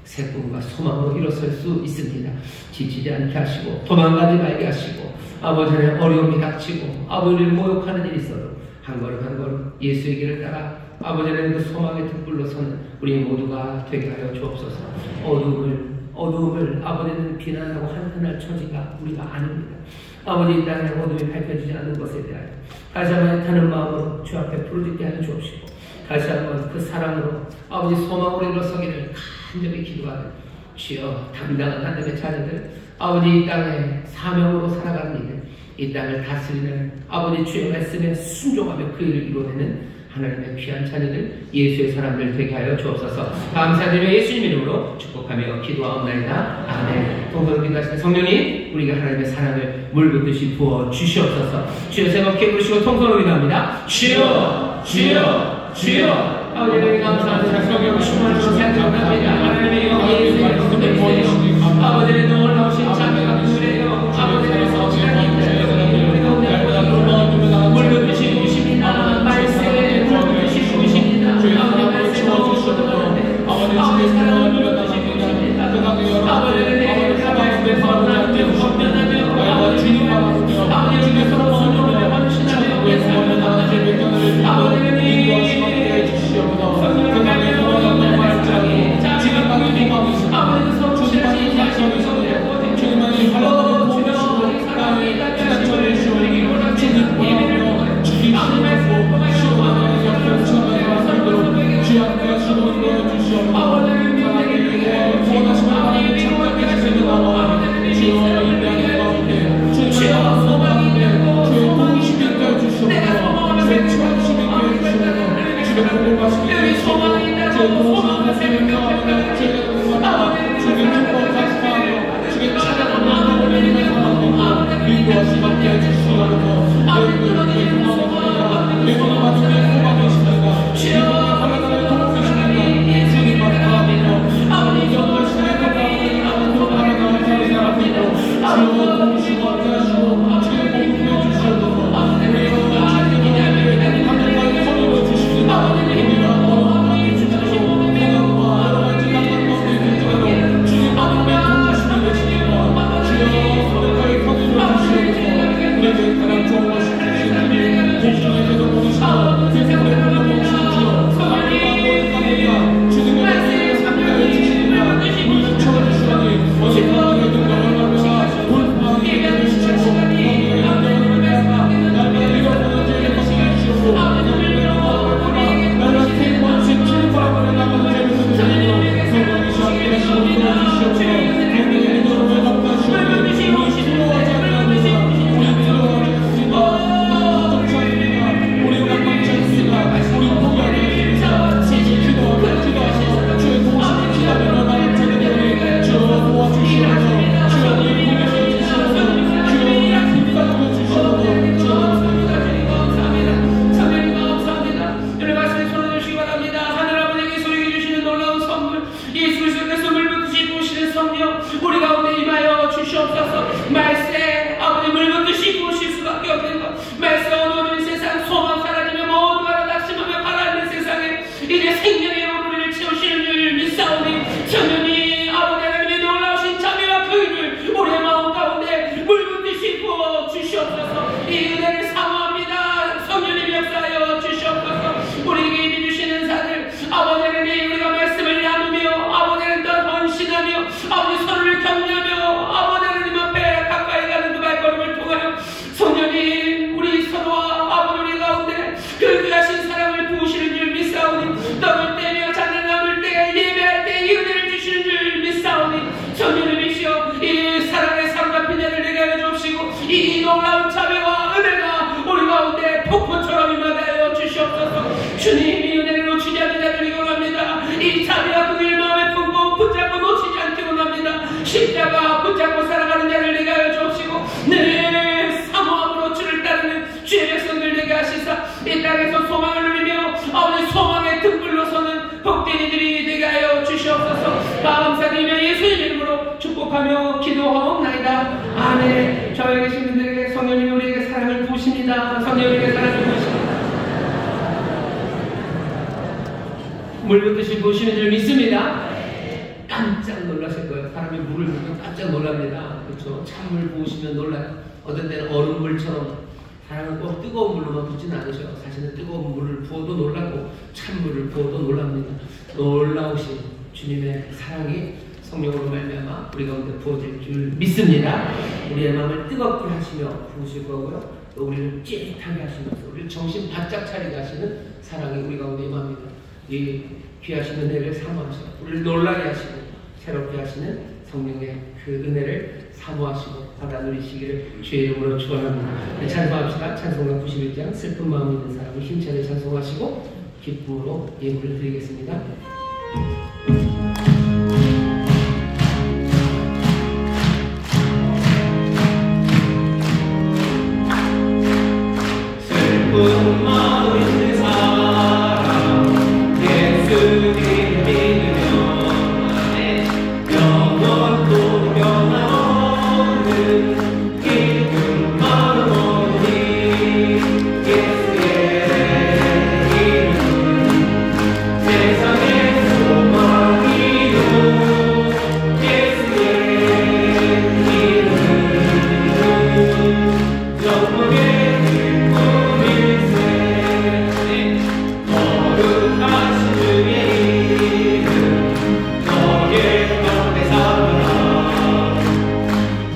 Speaker 5: 새 꿈과 소망으로 일어설 수 있습니다. 지치지 않게 하시고 도망가지 말게 하시고, 아버지의 어려움이 닥치고 아버지를 모욕하는 일이 있어도 한 걸음 예수의 길을 따라 아버지의 그 소망의 등불로 서는 우리 모두가 되게 하여 주옵소서. 어두움을 아버지는 비난하고 한탄할 처지가 우리가 아닙니다. 아버지, 이 땅에 어둠이 밝혀지지 않는 것에 대하여 다시 한번 타는 마음으로 주 앞에 부르짖게 하여 주옵시고, 다시 한번 그 사랑으로 아버지 소망으로 일어서기를 간절히 기도하는 주여, 당당한 하나님의 자녀들, 아버지 이 땅에 사명으로 살아가는 이들, 이 땅을 다스리는 아버지 주의 말씀에 순종하며 그 일을 이루어내는 하나님의 귀한 자녀들, 예수의 사람들 되게 하여 주옵소서. 감사드리며 예수님 이름으로 축복하며 기도하옵나이다. 아멘. 동서로 기도하시는 성령님, 우리가 하나님의 사랑을 물붓듯이 부어 주시옵소서. 주여, 세 번 부르시고 통성으로 기도합니다. 주여, 주여, 주여. 아버지를 감사합니다. 성령을 충만하시고 찬양합니다. 하나님의 영광 예수의 이름으로 아버지의 놀라우신 자비가 그래요. 아버지의 성실한 힘을 우리가 오늘 물붓듯이 부으십니다. 말씀에 물붓듯이 부으십니다. 아버지 말씀에 부으십니다. 아버지 사랑을 물붓듯이 부으십니다. 아버지를 내 말씀에 선하며 건면하며 아버지 주님의 서로 순종하며 헌신하며 예수하며 나아가며 아버지를
Speaker 3: 주여,
Speaker 5: 주시옵소서. 감사드리며 예수의 이름으로 축복하며 기도하옵나이다. 아멘. 저에 계신 분들에게 성령님이 우리에게 사랑을 부으십니다. 성령님에게 사랑을 부으십니다. 물 붓듯이 부으시는 줄 믿습니다. 깜짝 놀라실 거예요. 사람이 물을 붓면 깜짝 놀랍니다. 그렇죠? 찬물 부으시면 놀라요. 어떤 때는 얼음물처럼, 사람은 꼭 뜨거운 물로만 붓지는 않으셔요. 사실은 뜨거운 물을 부어도 놀라고 찬물을 부어도 놀랍니다. 놀라우신 주님의 사랑이 성령으로 말미암아 우리 가운데 부어질 줄 믿습니다. 우리의 마음을 뜨겁게 하시며 부으실 거고요. 또 우리를 찌릿하게 하시면서 우리를 정신 바짝 차리게 하시는 사랑이 우리 가운데 임합니다. 이 귀하신 은혜를 사모하시고 우리를 놀라게 하시고 새롭게 하시는 성령의 그 은혜를 사모하시고 받아 누리시기를 주의 이름으로 축원합니다. 찬송합시다. 찬송가 91장 슬픈 마음 있는 사람을 힘차게 찬송하시고 기쁨으로 예물을 드리겠습니다. 슬픈 마음 있는 사람 예수님을 믿으며 영원토록 변함없는 기쁜 마음 오니 예수의 이름 세상의 소망이요 예수의 이름 영원의 거룩하신 주의 이름 너의 가운데 살아라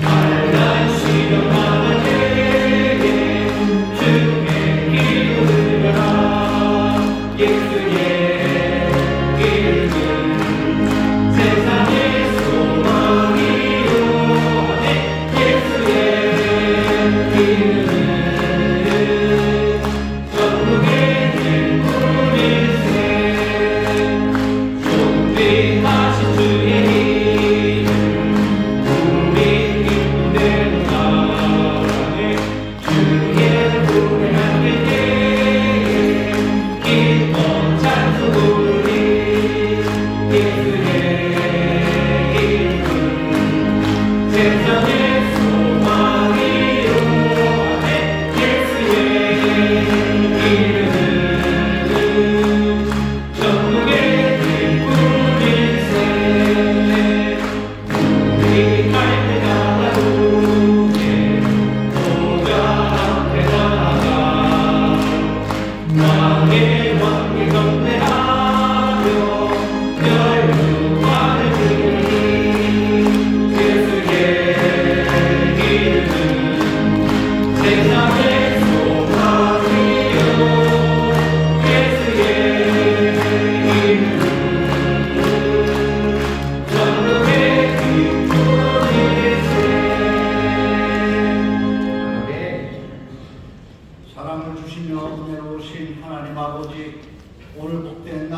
Speaker 5: 달란 시련 당할 때에 주의 기도 들으라 예수의 이름은 세상의 소망이요 예수의 이름은 전국의 하신 주의 이름 우리 기쁨되는 사랑에 주의 품에 함께 때에 기뻐 찬송 부르리 예수의 이름 세상의 소망이요 예수의 이름은 전국의
Speaker 6: 사랑을 주시며 은혜로우신 하나님 아버지, 오늘 복된 날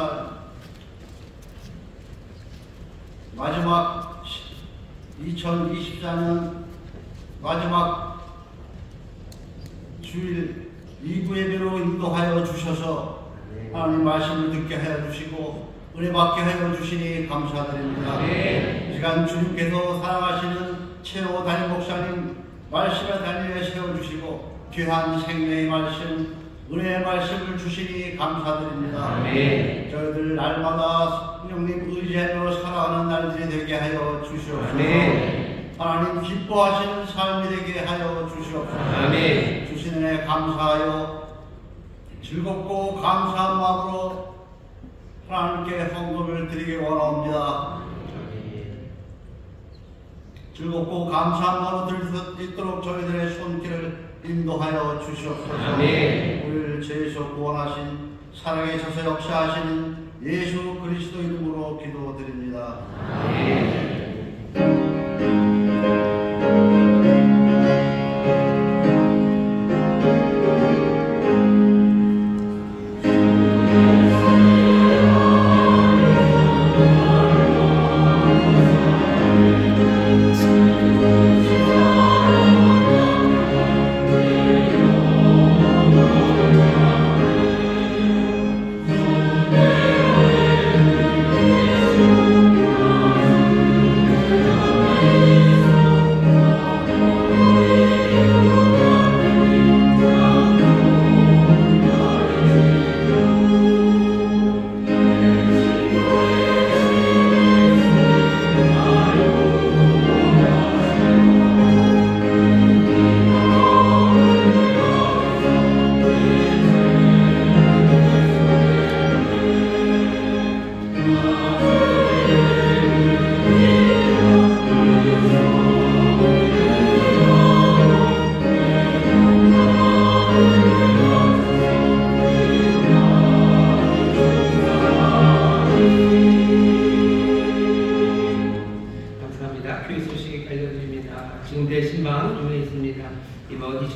Speaker 6: 마지막 2024년 마지막 주일 2부 예배로 인도하여 주셔서 하나님 말씀을 듣게 하여 주시고 은혜 받게 하여 주시니 감사드립니다. 이 시간 주님께서 사랑하시는 최호 담임 목사님 말씀의 단위에 세워주시고 귀한 생명의 말씀, 은혜의 말씀을 주시니 감사드립니다. 저희들 날마다 성령님 의지하며 살아가는 날들이 되게 하여 주시옵소서. 하나님 기뻐하시는 삶이 되게 하여 주시옵소서. 주신 은혜 감사하여 즐겁고 감사한 마음으로 하나님께 헌금을 드리기 원합니다. 즐겁고 감사한 마음으로 드릴 수 있도록 저희들의 손길을 인도하여 주시옵소서. 우리를 죄에서 구원하신 사랑의 저서 역사하시는 예수 그리스도 이름으로 기도드립니다.
Speaker 7: 예수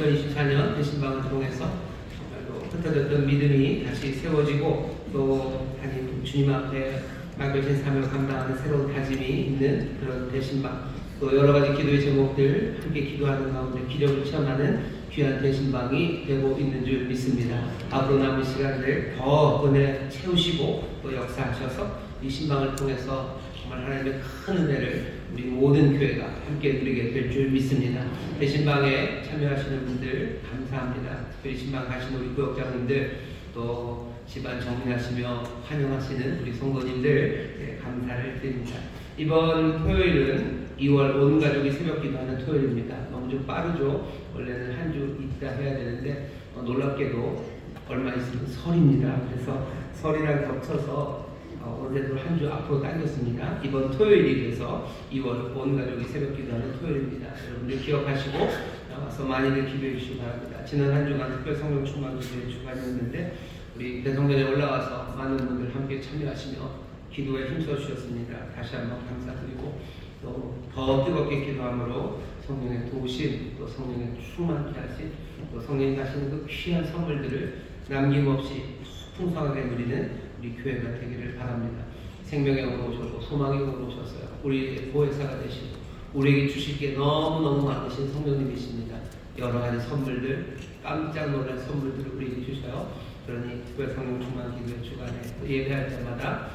Speaker 5: 2024년 대신방을 통해서 정말로 흩어졌던 믿음이 다시 세워지고 또 하나님 주님 앞에 맡겨진 사명을 감당하는 새로운 다짐이 있는 그런 대신방, 또 여러 가지 기도의 제목들 함께 기도하는 가운데 기적을 체험하는 귀한 대신방이 되고 있는 줄 믿습니다. 앞으로 남은 시간을 더 은혜 채우시고 또 역사하셔서 이 신방을 통해서 정말 하나님의 큰 은혜를 우리 모든 교회가 함께 누리게 될 줄 믿습니다. 대신방에 참여하시는 분들 감사합니다. 특별히 신방 가시는 우리 구역장님들, 또 집안 정리하시며 환영하시는 우리 성도님들 감사를 드립니다. 이번 토요일은 2월 온 가족이 새벽 기도하는 토요일입니다. 너무 좀 빠르죠? 원래는 한 주 있다 해야 되는데 놀랍게도 얼마 있으면 설입니다. 그래서 설이랑 겹쳐서 올해도 한 주 앞으로 당겼습니다. 이번 토요일이 돼서 2월 온 가족이 새벽 기도하는 토요일입니다. 여러분들 기억하시고 나와서 많이들 기도해 주시기 바랍니다. 지난 한 주간 특별 성령 충만 기도의 주간이었는데 우리 대성전에 올라와서 많은 분들 함께 참여하시며 기도에 힘써 주셨습니다. 다시 한번 감사드리고 또 더 뜨겁게 기도함으로 성령의 도우심, 또 성령의 충만케 하신, 또 성령이 가시는 그 귀한 선물들을 남김없이 풍성하게 누리는 우리 교회가 되기를 바랍니다. 생명의 영으로 오셔서 소망의 영으로 오셨어요. 우리의 보혜사가 되시고 우리에게 주실 게 너무너무 많으신 성령님이십니다. 여러 가지 선물들, 깜짝 놀랄 선물들을 우리에게 주셔요. 그러니 특별 성령 충만 기도의 주간에 예배할 때마다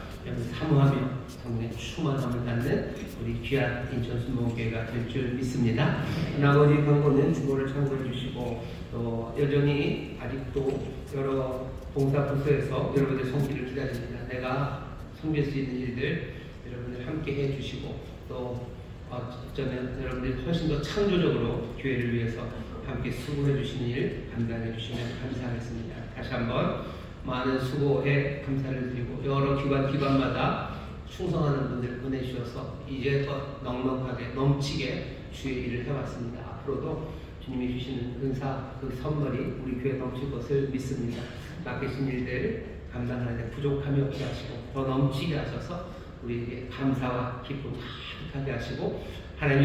Speaker 5: 사모하며 성령의 충만함을 받는 우리 귀한 인천순복음교회가 될 줄 믿습니다. 나머지 광고는 주보를 참고해 주시고 또 여전히 아직도 여러 봉사부서에서 여러분들 손길을 기다립니다. 내가 섬길 수 있는 일들 여러분들 함께 해주시고 또 어쩌면 여러분들이 훨씬 더 창조적으로 교회를 위해서 함께 수고해 주시는 일 감당해 주시면 감사하겠습니다. 다시 한번 많은 수고에 감사를 드리고 여러 기관마다 충성하는 분들 보내주셔서 이제껏 넉넉하게 넘치게 주의 일을 해왔습니다. 앞으로도 주님이 주시는 은사 그 선물이 우리 교회에 넘칠 것을 믿습니다. 맡기신 일들 감당하는데 부족함이 없게 하시고 더 넘치게 하셔서 우리에게 감사와 기쁨 가득하게 하시고 하나님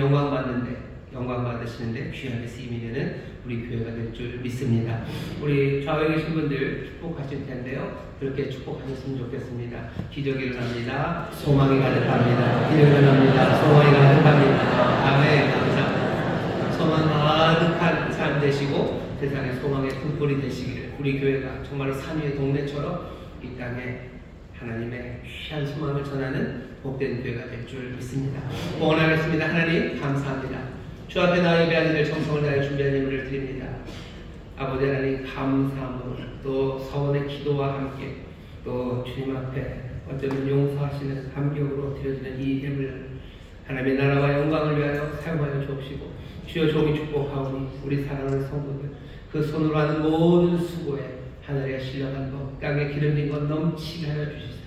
Speaker 5: 영광 받으시는데 귀하게 쓰임이 되는 우리 교회가 될 줄 믿습니다. 우리 좌우에 계신 분들 축복하실 텐데요. 그렇게 축복하셨으면 좋겠습니다. 기적이 일어납니다. 소망이 가득합니다. 기적이 일어납니다. 소망이 가득합니다. 아멘. 감사합니다. 소망 가득한 삶 되시고 세상의 소망의 등불이 되시기를 우리 교회가 정말 산 위의 동네처럼 이 땅에 하나님의 귀한 소망을 전하는 복된 교회가 될 줄 믿습니다. 원하겠습니다. 하나님 감사합니다. 주 앞에 나와 예배하는 일 정성을 다해 준비한 예물을 드립니다. 아버지 하나님 감사함으로 또 서원의 기도와 함께 또 주님 앞에 어쩌면 용서하시는 감격으로 드려지는 이 예물 하나님의 나라와 영광을 위하여 사용하여 주옵시고 주여 종이 축복하오니 우리 사랑하는 성도들 그 손으로 하는 모든 수고에 하늘에 실려간 것 땅에 기름진 것 넘치게 하여 주시사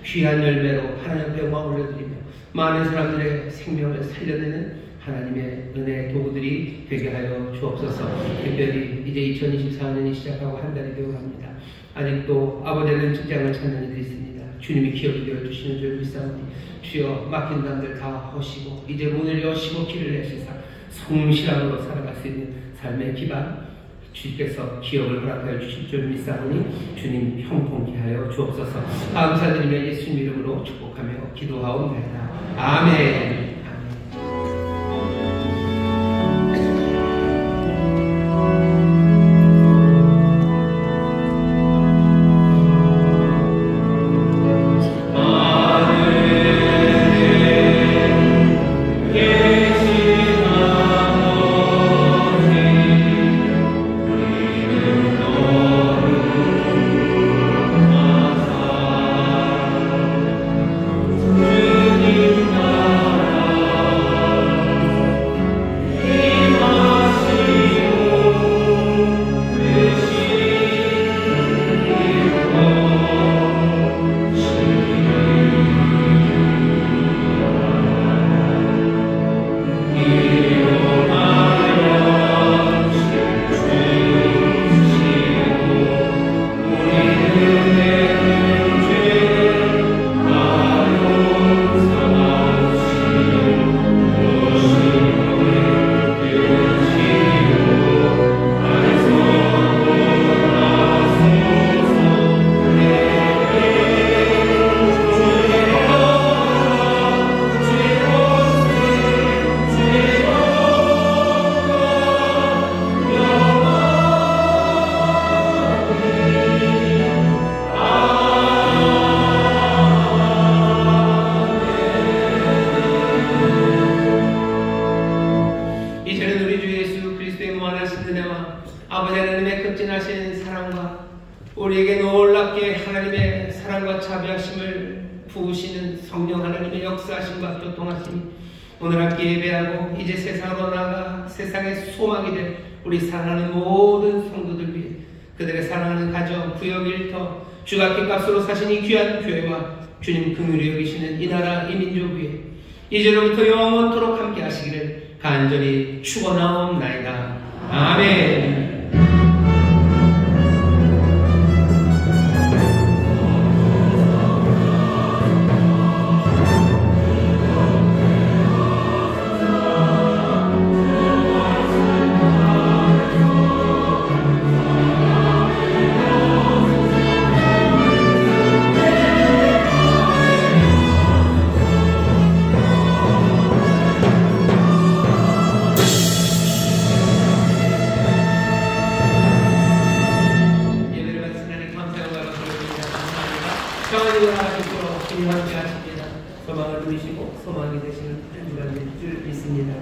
Speaker 5: 귀한 열매로 하나님 앞에 영광 올려드리며 많은 사람들의 생명을 살려내는 하나님의 은혜의 도구들이 되게 하여 주옵소서. 특별히 이제 2024년이 시작하고 한 달이 되어 갑니다. 아직도 아버지는 직장을 찾는 이들이 있습니다. 주님이 기억이 되어 주시는 줄 믿사오니 주여 막힌 담들 다 허시고 이제 문을 여시고 길을 내시사 성실함으로 살아갈 수 있는 삶의 기반 주께서 기억을 허락하여 주실 줄 믿사오니 주님 형통케 하여 주옵소서. 감사드리며 예수님 이름으로 축복하며 기도하옵나이다. 아멘.
Speaker 3: 주님 나라
Speaker 5: 사랑하심과 교통하심이 오늘 함께 예배하고 이제 세상으로 나아가 세상의 소망이 될 우리 사랑하는 모든 성도들 위해 그들의 사랑하는 가정, 구역, 일터, 주가 깃값으로 사신 이 귀한 교회와 주님 긍휼히 여기시는 이 나라, 이 민족 위에 이제로부터 영원토록 함께 하시기를 간절히 축원하옵나이다. 아멘. 소망을 누리시고 소망이 되시는 한 주간 될 줄 믿습니다.